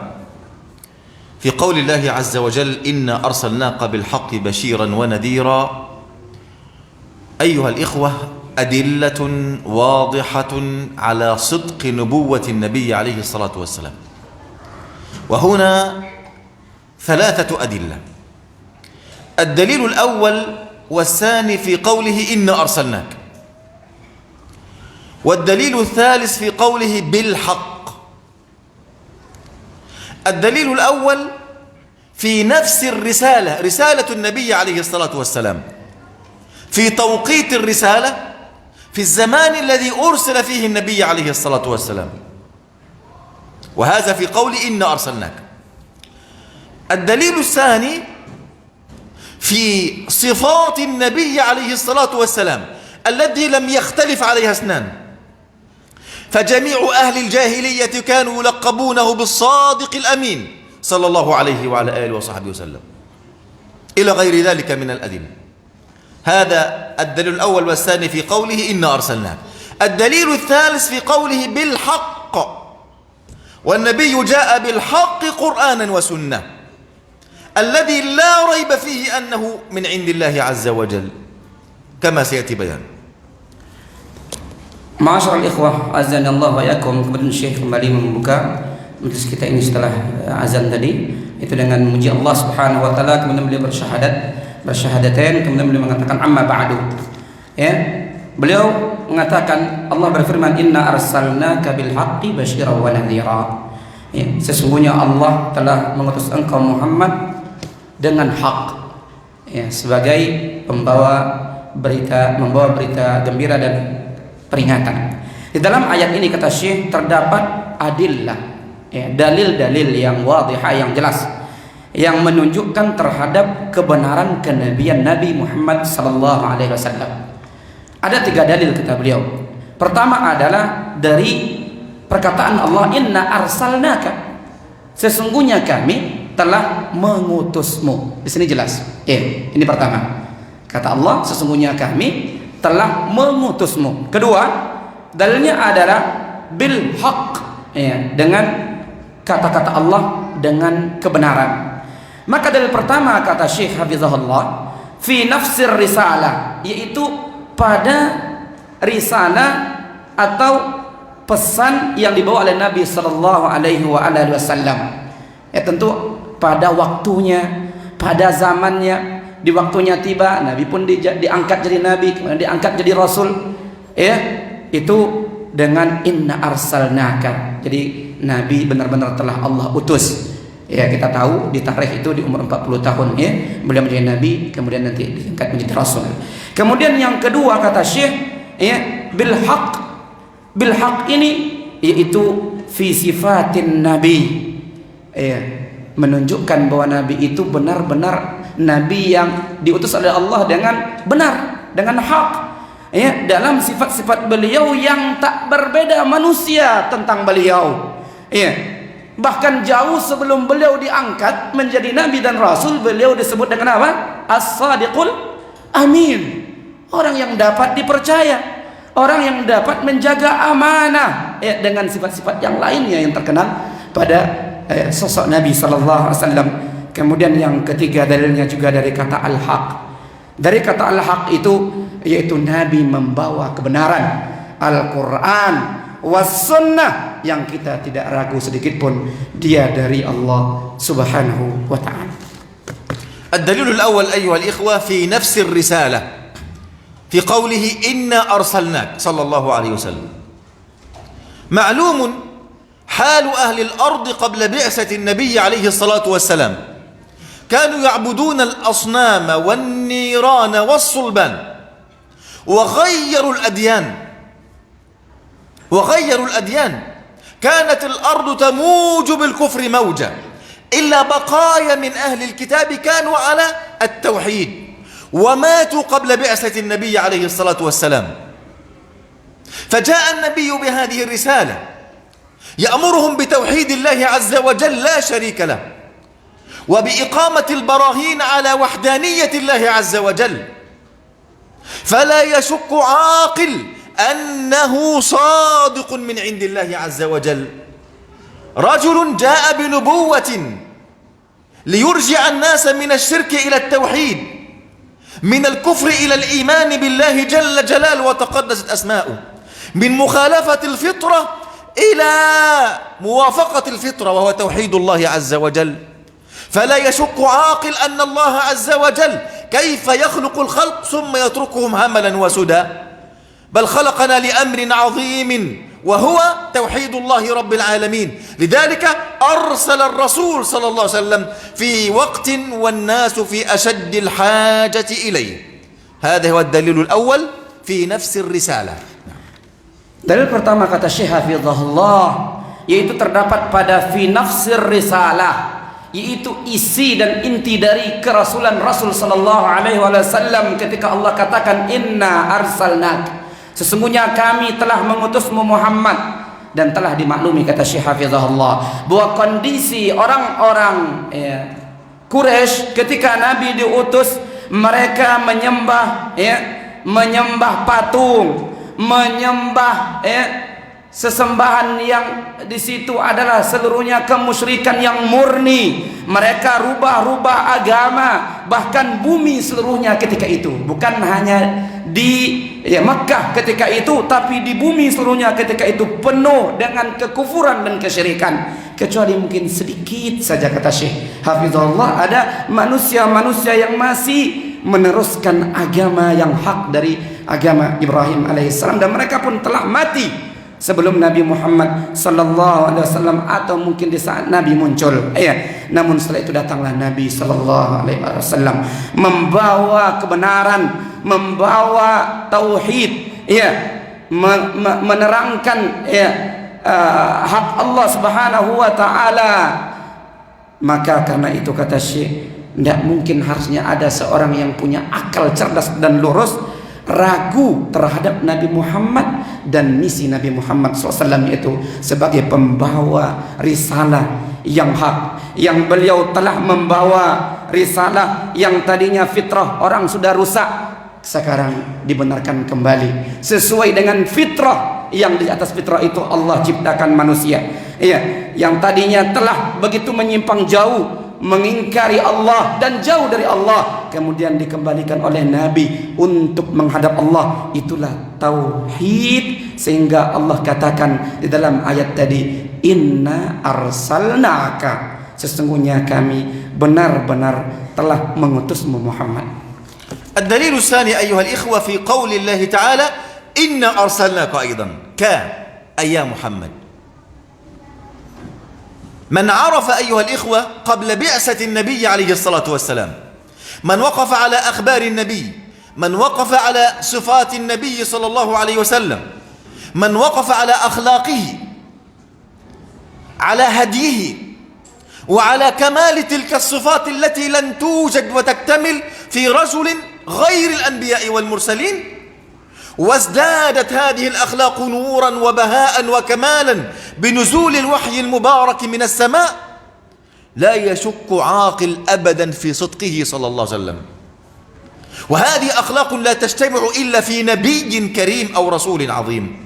في قول الله عز وجل: إنا أرسلناك بالحق بشيرا ونذيرا. أيها الإخوة، أدلة واضحة على صدق نبوة النبي عليه الصلاة والسلام، وهنا ثلاثة أدلة. الدليل الأول والثاني في قوله إنا أرسلناك، والدليل الثالث في قوله بالحق. الدليل الأول في نفس الرسالة، رسالة النبي عليه الصلاة والسلام، في توقيت الرسالة في الزمان الذي أرسل فيه النبي عليه الصلاة والسلام، وهذا في قول إنا أرسلناك. الدليل الثاني في صفات النبي عليه الصلاة والسلام التي لم يختلف عليها اثنان، فجميع أهل الجاهلية كانوا يلقبونه بالصادق الأمين صلى الله عليه وعلى آله وصحبه وسلم، إلى غير ذلك من الأدلة. هذا الدليل الأول والثاني في قوله إنا أرسلناك. الدليل الثالث في قوله بالحق، والنبي جاء بالحق قرآنا وسنة، الذي لا ريب فيه أنه من عند الله عز وجل، كما سيأتي بيان. Ma'asyiral ikhwah, azan Allah wa yakum. Kemudian Syekh kembali membuka majlis kita ini setelah azan tadi, itu dengan memuji Allah Subhanahu wa taala. Kemudian beliau bersyahadatain, kemudian beliau mengatakan amma ba'du. Ya, beliau mengatakan, Allah berfirman, inna arsalnaka bil haqqi basyiran wa nadhira. Ya, sesungguhnya Allah telah mengutus engkau Muhammad dengan hak, ya, sebagai membawa berita gembira dan peringatan. Di dalam ayat ini kata Syekh terdapat adillah, ya, dalil-dalil yang wadihah, yang jelas, yang menunjukkan terhadap kebenaran kenabian Nabi Muhammad sallallahu alaihi wasallam. Ada 3 dalil kata beliau. Pertama adalah dari perkataan Allah inna arsalnaka. sesungguhnya kami telah mengutusmu. Di sini jelas. Ini pertama. Kata Allah, sesungguhnya kami telah mengutusmu. Kedua, dalilnya adalah bil haq, dengan kata-kata Allah dengan kebenaran. Maka dalil pertama kata Syekh Hafizahullah, fi nafsir risalah, yaitu pada risalah atau pesan yang dibawa oleh Nabi sallallahu alaihi wasallam. Tentu pada waktunya, pada zamannya, di waktunya tiba Nabi pun diangkat jadi nabi, kemudian diangkat jadi rasul. Itu dengan inna arsalnaka. Jadi Nabi benar-benar telah Allah utus. Kita tahu di tarikh itu di umur 40 tahun beliau menjadi nabi, kemudian nanti diangkat menjadi rasul. Kemudian yang kedua kata Syekh, bil haq. Bil haq ini yaitu fi sifatin nabi, menunjukkan bahwa nabi itu benar-benar nabi yang diutus oleh Allah dengan benar, dengan hak, dalam sifat-sifat beliau yang tak berbeda manusia tentang beliau. Bahkan jauh sebelum beliau diangkat menjadi nabi dan rasul, beliau disebut dengan apa? As-Sadiqul Amin, orang yang dapat dipercaya, orang yang dapat menjaga amanah, dengan sifat-sifat yang lainnya yang terkenal pada sosok Nabi sallallahu alaihi wasallam. Kemudian yang ketiga dalilnya juga dari kata al-haq. Dari kata al-haq itu yaitu Nabi membawa kebenaran, Al-Qur'an was sunnah, yang kita tidak ragu sedikit pun dia dari Allah Subhanahu wa taala. الدليل الأول أيها الإخوة في نفس الرسالة في قوله إنا أرسلناك صلى الله عليه وسلم. معلوم حال أهل الأرض قبل بعثة النبي عليه الصلاة والسلام، كانوا يعبدون الأصنام والنيران والصلبان، وغيروا الأديان. كانت الأرض تموج بالكفر موجا، إلا بقايا من أهل الكتاب كانوا على التوحيد وماتوا قبل بعثة النبي عليه الصلاة والسلام. فجاء النبي بهذه الرسالة يأمرهم بتوحيد الله عز وجل لا شريك له، وبإقامة البراهين على وحدانية الله عز وجل، فلا يشك عاقل أنه صادق من عند الله عز وجل. رجل جاء بنبوة ليرجع الناس من الشرك إلى التوحيد، من الكفر إلى الإيمان بالله جل جلاله وتقدست أسماؤه، من مخالفة الفطرة إلى موافقة الفطرة وهو توحيد الله عز وجل. فلا يشك عاقل أن الله عز وجل كيف يخلق الخلق ثم يتركهم هملا وسدى، بل خلقنا لأمر عظيم وهو توحيد الله رب العالمين. لذلك أرسل الرسول صلى الله عليه وسلم في وقت والناس في أشد الحاجة إليه. هذا هو الدليل الأول في نفس الرسالة. Dalil pertama kata Syekh Hafizahullah, yaitu terdapat pada fi nafsir risalah, yaitu isi dan inti dari kerasulan Rasul sallallahu alaihi wasallam ketika Allah katakan inna arsalnak, sesungguhnya kami telah mengutusmu Muhammad. Dan telah dimaklumi kata Syekh Hafizahullah bahwa kondisi orang-orang Quraisy ketika Nabi diutus, mereka menyembah patung, menyembah sesembahan yang di situ adalah seluruhnya kemusyrikan yang murni. Mereka rubah-rubah agama, bahkan bumi seluruhnya ketika itu, bukan hanya di Mekah ketika itu, tapi di bumi seluruhnya ketika itu penuh dengan kekufuran dan kesyirikan, kecuali mungkin sedikit saja kata Syekh Hafizahullah ada manusia-manusia yang masih meneruskan agama yang hak dari agama Ibrahim alaihissalam, dan mereka pun telah mati sebelum Nabi Muhammad sallallahu alaihi wasallam atau mungkin di saat Nabi muncul. Namun setelah itu datanglah Nabi sallallahu alaihi wasallam membawa kebenaran, membawa tauhid, menerangkan hak Allah Subhanahu wa taala. Maka karena itu kata Syekh, tidak mungkin harusnya ada seorang yang punya akal cerdas dan lurus ragu terhadap Nabi Muhammad dan misi Nabi Muhammad SAW, yaitu sebagai pembawa risalah yang hak, yang beliau telah membawa risalah yang tadinya fitrah orang sudah rusak, sekarang dibenarkan kembali sesuai dengan fitrah. Yang di atas fitrah itu Allah ciptakan manusia, iya, yang tadinya telah begitu menyimpang jauh, mengingkari Allah dan jauh dari Allah, kemudian dikembalikan oleh Nabi untuk menghadap Allah. Itulah tauhid, sehingga Allah katakan di dalam ayat tadi, inna arsalnaka, sesungguhnya kami benar-benar telah mengutusmu Muhammad. الدليل الثاني أيها الإخوة في قول الله تعالى إنا أرسلناك أيضا أي محمد. من عرف أيها الإخوة قبل بعثة النبي عليه الصلاة والسلام، من وقف على أخبار النبي، من وقف على صفات النبي صلى الله عليه وسلم، من وقف على أخلاقه، على هديه، وعلى كمال تلك الصفات التي لن توجد وتكتمل في رجل غير الأنبياء والمرسلين، وازدادت هذه الأخلاق نورا وبهاء وكمالا بنزول الوحي المبارك من السماء، لا يشك عاقل أبدا في صدقه صلى الله عليه وسلم. وهذه أخلاق لا تجتمع إلا في نبي كريم أو رسول عظيم.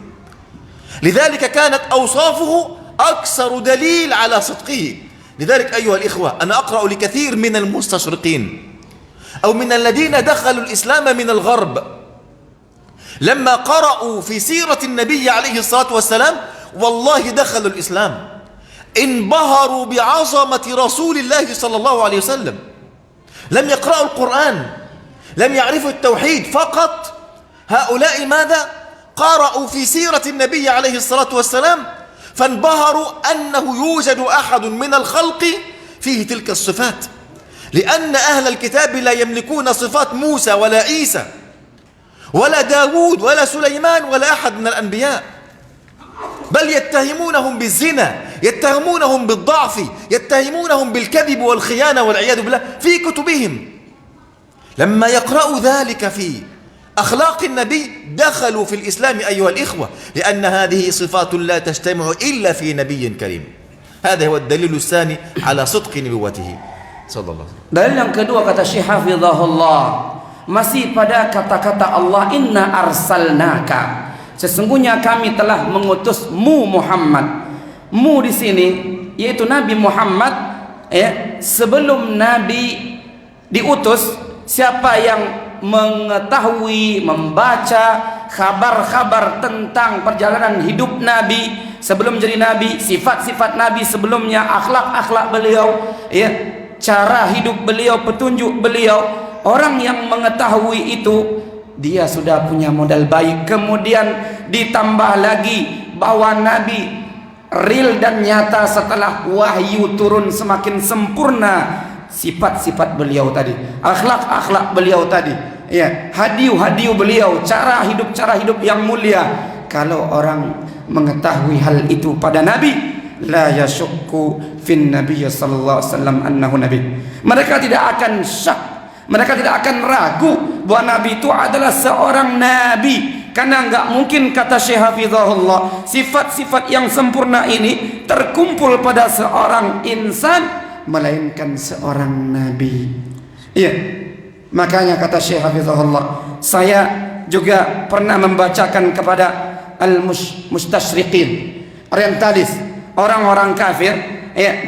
لذلك كانت أوصافه أكثر دليل على صدقه. لذلك أيها الإخوة، أنا أقرأ لكثير من المستشرقين أو من الذين دخلوا الإسلام من الغرب، لما قرأوا في سيرة النبي عليه الصلاة والسلام والله دخلوا الإسلام، انبهروا بعظمة رسول الله صلى الله عليه وسلم. لم يقرأوا القرآن، لم يعرفوا التوحيد، فقط هؤلاء ماذا؟ قرأوا في سيرة النبي عليه الصلاة والسلام فانبهروا أنه يوجد أحد من الخلق فيه تلك الصفات، لأن أهل الكتاب لا يملكون صفات موسى ولا عيسى ولا داود ولا سليمان ولا أحد من الأنبياء، بل يتهمونهم بالزنا، يتهمونهم بالضعف، يتهمونهم بالكذب والخيانة والعياذ بالله في كتبهم. لما يقرأوا ذلك في أخلاق النبي دخلوا في الإسلام أيها الإخوة، لأن هذه صفات لا تجتمع إلا في نبي كريم. هذا هو الدليل الثاني على صدق نبوته صلى الله عليه وسلم. Dalil yang kedua, kata Syekh Hafizahullah, masih pada kata-kata Allah, inna arsalnaka, sesungguhnya kami telah mengutusmu Muhammad. Mu di sini yaitu Nabi Muhammad, sebelum Nabi diutus, siapa yang mengetahui, membaca kabar-kabar tentang perjalanan hidup Nabi sebelum jadi Nabi, sifat-sifat Nabi sebelumnya, akhlak-akhlak beliau, cara hidup beliau, petunjuk beliau, orang yang mengetahui itu, dia sudah punya modal baik. Kemudian ditambah lagi bahwa Nabi real dan nyata setelah wahyu turun semakin sempurna sifat-sifat beliau tadi, akhlak-akhlak beliau tadi, hadiu-hadiu beliau, cara hidup yang mulia. Kalau orang mengetahui hal itu pada Nabi, la yashukku fin nabiy sallallahu alaihi wasallam annahu nabi, mereka tidak akan syak, mereka tidak akan ragu bahwa Nabi itu adalah seorang Nabi. Karena enggak mungkin, kata Syekh Hafizahullah, sifat-sifat yang sempurna ini terkumpul pada seorang insan melainkan seorang Nabi. Makanya kata Syekh Hafizahullah, saya juga pernah membacakan kepada al-mustasyriqin, orientalis, orang-orang kafir,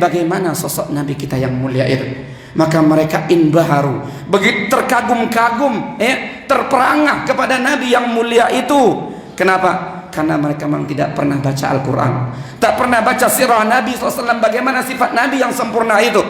bagaimana sosok Nabi kita yang mulia itu. Maka mereka inbaharu, begitu terkagum-kagum, terperangah kepada Nabi yang mulia itu. Kenapa? Karena mereka memang tidak pernah baca Al-Quran, tak pernah baca sirah Nabi SAW, bagaimana sifat Nabi yang sempurna itu.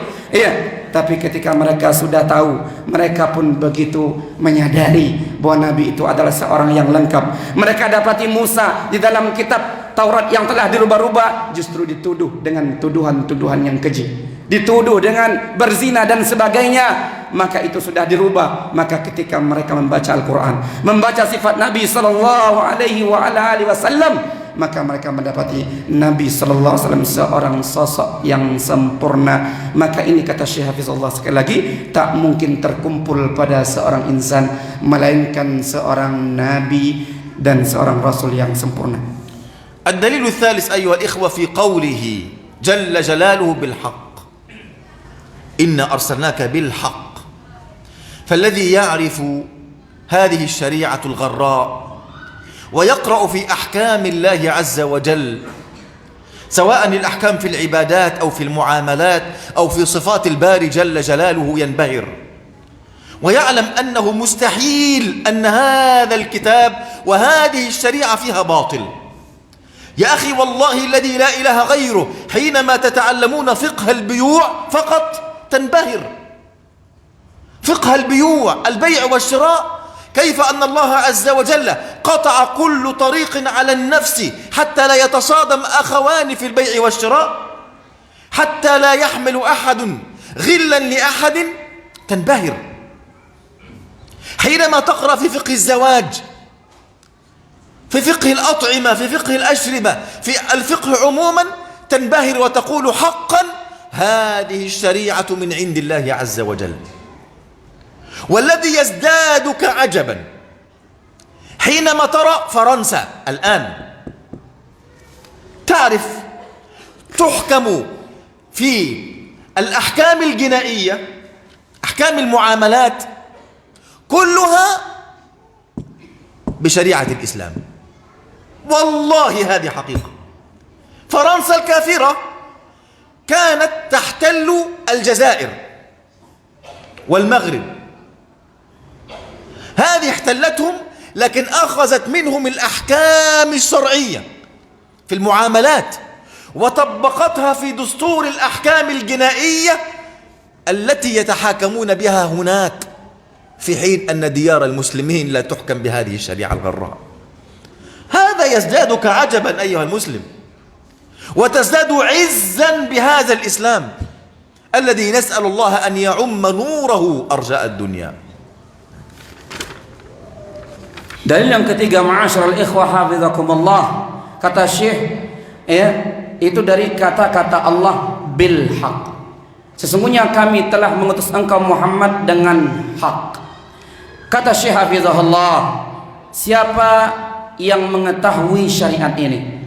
Tapi ketika mereka sudah tahu, mereka pun begitu menyadari bahwa Nabi itu adalah seorang yang lengkap. Mereka dapati Musa di dalam kitab Taurat yang telah dirubah-rubah, justru dituduh dengan tuduhan-tuduhan yang keji, dituduh dengan berzina dan sebagainya. Maka itu sudah dirubah. Maka ketika mereka membaca Al-Quran, membaca sifat Nabi sallallahu alaihi wasallam, maka mereka mendapati Nabi sallallahu alaihi wasallam seorang sosok yang sempurna. Maka ini kata Syekh Hafizullah sekali lagi, tak mungkin terkumpul pada seorang insan melainkan seorang Nabi dan seorang Rasul yang sempurna. الدليل الثالث أيها الإخوة في قوله جل جلاله بالحق إنا أرسلناك بالحق. فالذي يعرف هذه الشريعة الغراء ويقرأ في أحكام الله عز وجل، سواء الأحكام في العبادات أو في المعاملات أو في صفات الباري جل جلاله، ينبهر ويعلم أنه مستحيل أن هذا الكتاب وهذه الشريعة فيها باطل. يا أخي والله الذي لا إله غيره، حينما تتعلمون فقه البيوع فقط تنبهر. فقه البيوع، البيع والشراء، كيف أن الله عز وجل قطع كل طريق على النفس حتى لا يتصادم أخوان في البيع والشراء، حتى لا يحمل أحد غلا لأحد، تنبهر. حينما تقرأ في فقه الزواج، في فقه الأطعمة، في فقه الأشربة، في الفقه عموما، تنبهر وتقول حقا هذه الشريعة من عند الله عز وجل. والذي يزدادك عجبا حينما ترى فرنسا الآن تعرف تحكم في الأحكام الجنائية، أحكام المعاملات كلها بشريعة الإسلام. والله هذه حقيقة. فرنسا الكافرة كانت تحتل الجزائر والمغرب، هذه احتلتهم، لكن أخذت منهم الأحكام الشرعية في المعاملات وطبقتها في دستور الأحكام الجنائية التي يتحاكمون بها هناك، في حين أن ديار المسلمين لا تحكم بهذه الشريعة الغراء. هذا يزدادك عجبا أيها المسلم، وتزداد عزا بهذا الإسلام الذي نسأل الله أن يعم نوره أرجاء الدنيا. Dalil yang ketiga, ma'asyiral ikhwah hafizakumullah, kata Syekh, itu dari kata-kata Allah bil haq. Sesungguhnya kami telah mengutus engkau Muhammad dengan hak. Kata Syekh hafizahullah, siapa yang mengetahui syariat ini,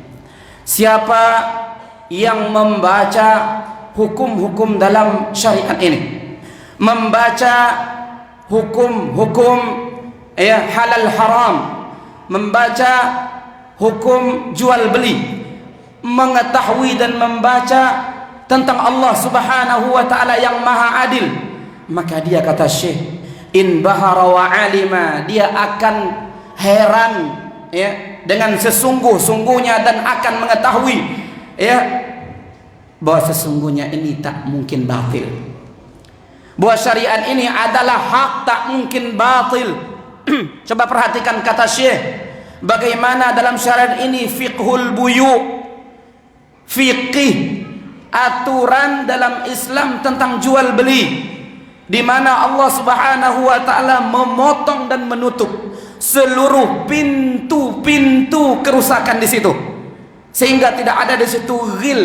siapa yang membaca hukum-hukum dalam syariat ini, membaca hukum-hukum halal haram, membaca hukum jual beli, mengetahui dan membaca tentang Allah Subhanahu wa ta'ala yang maha adil, maka dia, kata Syekh, in bahara wa alima, dia akan heran dengan sesungguh-sungguhnya dan akan mengetahui bahwa sesungguhnya ini tak mungkin batil, bahwa syariat ini adalah hak, tak mungkin batil. Coba perhatikan kata Syekh, bagaimana dalam syariat ini fiqhul buyu, fiqih aturan dalam Islam tentang jual beli, di mana Allah Subhanahu wa ta'ala memotong dan menutup seluruh pintu-pintu kerusakan di situ, sehingga tidak ada di situ ghil,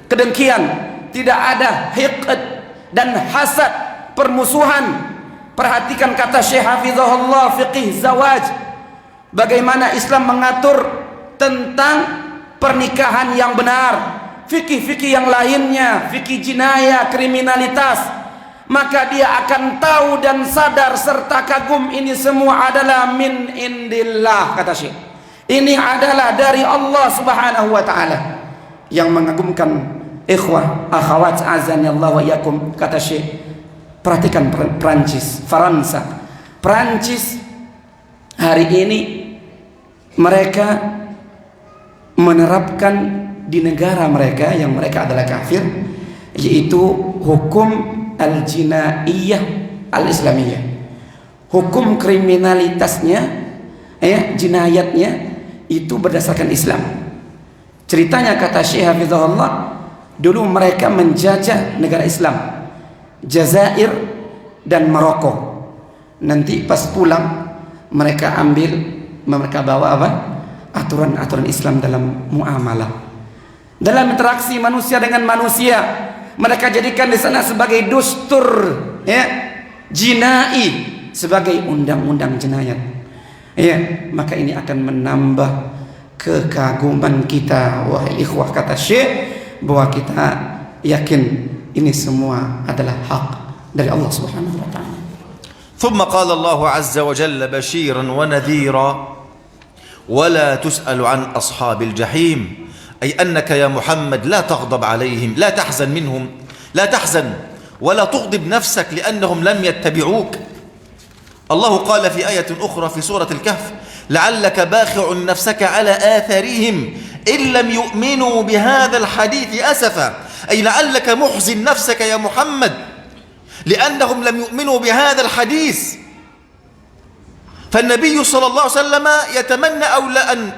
kedengkian, tidak ada hiqd dan hasad, permusuhan. Perhatikan kata Syekh hafizahullah, fiqih zawaj, bagaimana Islam mengatur tentang pernikahan yang benar, fikih-fikih yang lainnya, fikih jinayah, kriminalitas, maka dia akan tahu dan sadar serta kagum ini semua adalah min indillah, kata Syekh. Ini adalah dari Allah Subhanahu wa ta'ala yang mengagumkan. Ikhwah akhwat azani Allah wa yakum, kata Syekh, perhatikan Perancis hari ini mereka menerapkan di negara mereka yang mereka adalah kafir, yaitu hukum al-jinaiyah al-islamiyah, hukum kriminalitasnya, jinayatnya itu berdasarkan Islam. Ceritanya, kata Syekh hafizahullah, dulu mereka menjajah negara Islam, Jazair dan Maroko. Nanti pas pulang mereka bawa apa? Aturan-aturan Islam dalam muamalah, dalam interaksi manusia dengan manusia. Mereka jadikan di sana sebagai dustur jinai, sebagai undang-undang jenayat. Ya, maka ini akan menambah kekaguman kita, wahai ikhwah, kata Syekh, bahwa kita yakin ini semua adalah hak dari Allah Subhanahu wa taala. ثم قال الله عز وجل بشيرا ونذيرا ولا تسأل عن أصحاب الجحيم، أي أنك يا محمد لا تغضب عليهم، لا تحزن منهم، لا تحزن ولا تغضب نفسك لأنهم لم يتبعوك. الله قال في آية أخرى في سورة الكهف: لعلك باخع نفسك على آثارهم إن لم يؤمنوا بهذا الحديث أسفا، أي لعلك محزن نفسك يا محمد لأنهم لم يؤمنوا بهذا الحديث. فالنبي صلى الله عليه وسلم يتمنى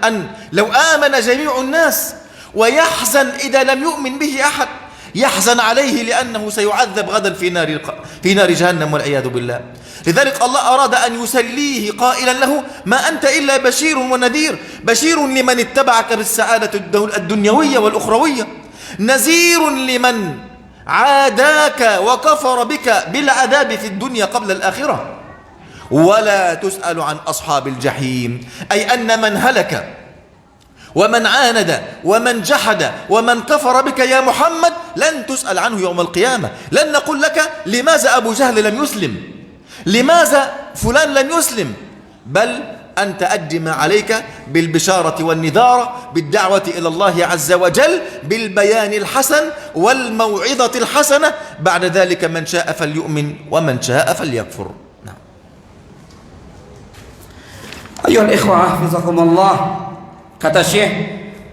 أن لو آمن جميع الناس، ويحزن إذا لم يؤمن به أحد، يحزن عليه لأنه سيعذب غدا في نار جهنم والعياذ بالله. لذلك الله أراد أن يسليه قائلا له: ما أنت إلا بشير ونذير، بشير لمن اتبعك بالسعادة الدنيوية والأخروية، نذير لمن عاداك وكفر بك بالعذاب في الدنيا قبل الآخرة. ولا تسأل عن أصحاب الجحيم، أي أن من هلك ومن عاند ومن جحد ومن كفر بك يا محمد لن تسأل عنه يوم القيامة. لن نقول لك لماذا أبو جهل لم يسلم، لماذا فلان لم يسلم، بل أن تؤدي ما عليك بالبشارة والنذارة، بالدعوة إلى الله عز وجل، بالبيان الحسن والموعظة الحسنة. بعد ذلك من شاء فليؤمن ومن شاء فليكفر. Ayuhal ikhwah hafizakumullah, kata Syekh,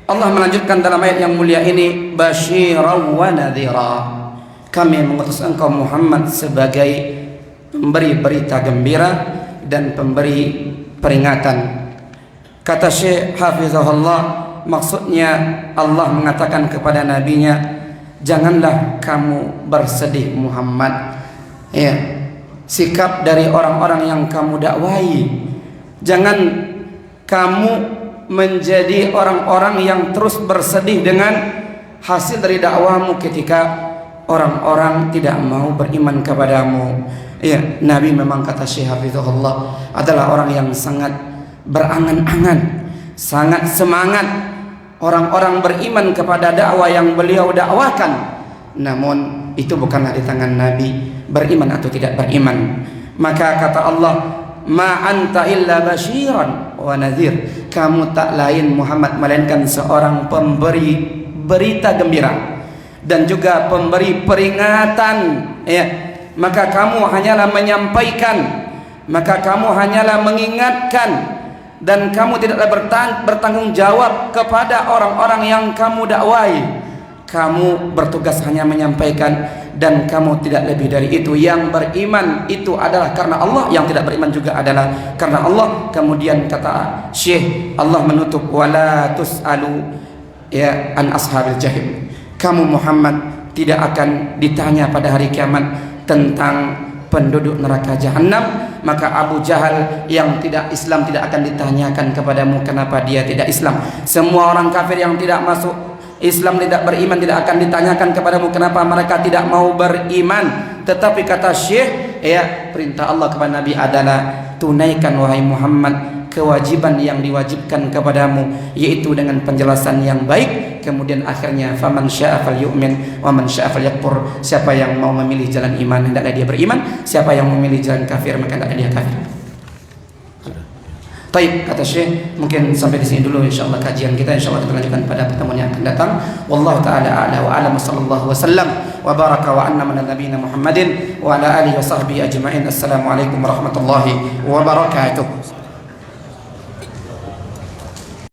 Allah melanjutkan dalam ayat yang mulia ini, basyiran wa nadhira, kami mengutus engkau Muhammad sebagai pemberi berita gembira dan pemberi peringatan. Kata Syekh hafizahullah, maksudnya Allah mengatakan kepada nabinya, janganlah kamu bersedih Muhammad, ya, sikap dari orang-orang yang kamu dakwai. Jangan kamu menjadi orang-orang yang terus bersedih dengan hasil dari dakwamu ketika orang-orang tidak mau beriman kepadamu. Ya, Nabi memang, kata Syekh hafizahullah, adalah orang yang sangat berangan-angan, sangat semangat orang-orang beriman kepada dakwah yang beliau dakwakan. Namun itu bukanlah di tangan Nabi beriman atau tidak beriman. Maka kata Allah, ma anta illa basyiran wa nadhir, kamu tak lain Muhammad melainkan seorang pemberi berita gembira dan juga pemberi peringatan, ya. Maka kamu hanyalah menyampaikan, maka kamu hanyalah mengingatkan, dan kamu tidaklah bertanggung jawab kepada orang-orang yang kamu dakwai. Kamu bertugas hanya menyampaikan, dan kamu tidak lebih dari itu. Yang beriman itu adalah karena Allah, yang tidak beriman juga adalah karena Allah. Kemudian kata Syekh, Allah menutup, wala tus'alu ya an ashabil jahim, kamu Muhammad tidak akan ditanya pada hari kiamat tentang penduduk neraka jahanam. Maka Abu Jahal yang tidak Islam tidak akan ditanyakan kepadamu kenapa dia tidak Islam. Semua orang kafir yang tidak masuk Islam, tidak beriman, tidak akan ditanyakan kepadamu kenapa mereka tidak mau beriman. Tetapi kata Syekh, ya, perintah Allah kepada Nabi adalah tunaikan wahai Muhammad kewajiban yang diwajibkan kepadamu, yaitu dengan penjelasan yang baik. Kemudian akhirnya faman syaa falyu'min wa man syaa falyakfur, siapa yang mau memilih jalan iman hendaklah dia beriman, siapa yang memilih jalan kafir maka hendaklah dia kafir. Baik, kata Syekh, mungkin sampai di sini dulu insyaallah kajian kita. Insyaallah kita lanjutkan pada pertemuan yang akan datang. Wallahu taala a'la wa a'lam, sallallahu wasallam wa baraka wa annama nabiyina Muhammadin wa ala alihi wa sahbihi ajma'in. Assalamualaikum warahmatullahi wabarakatuh.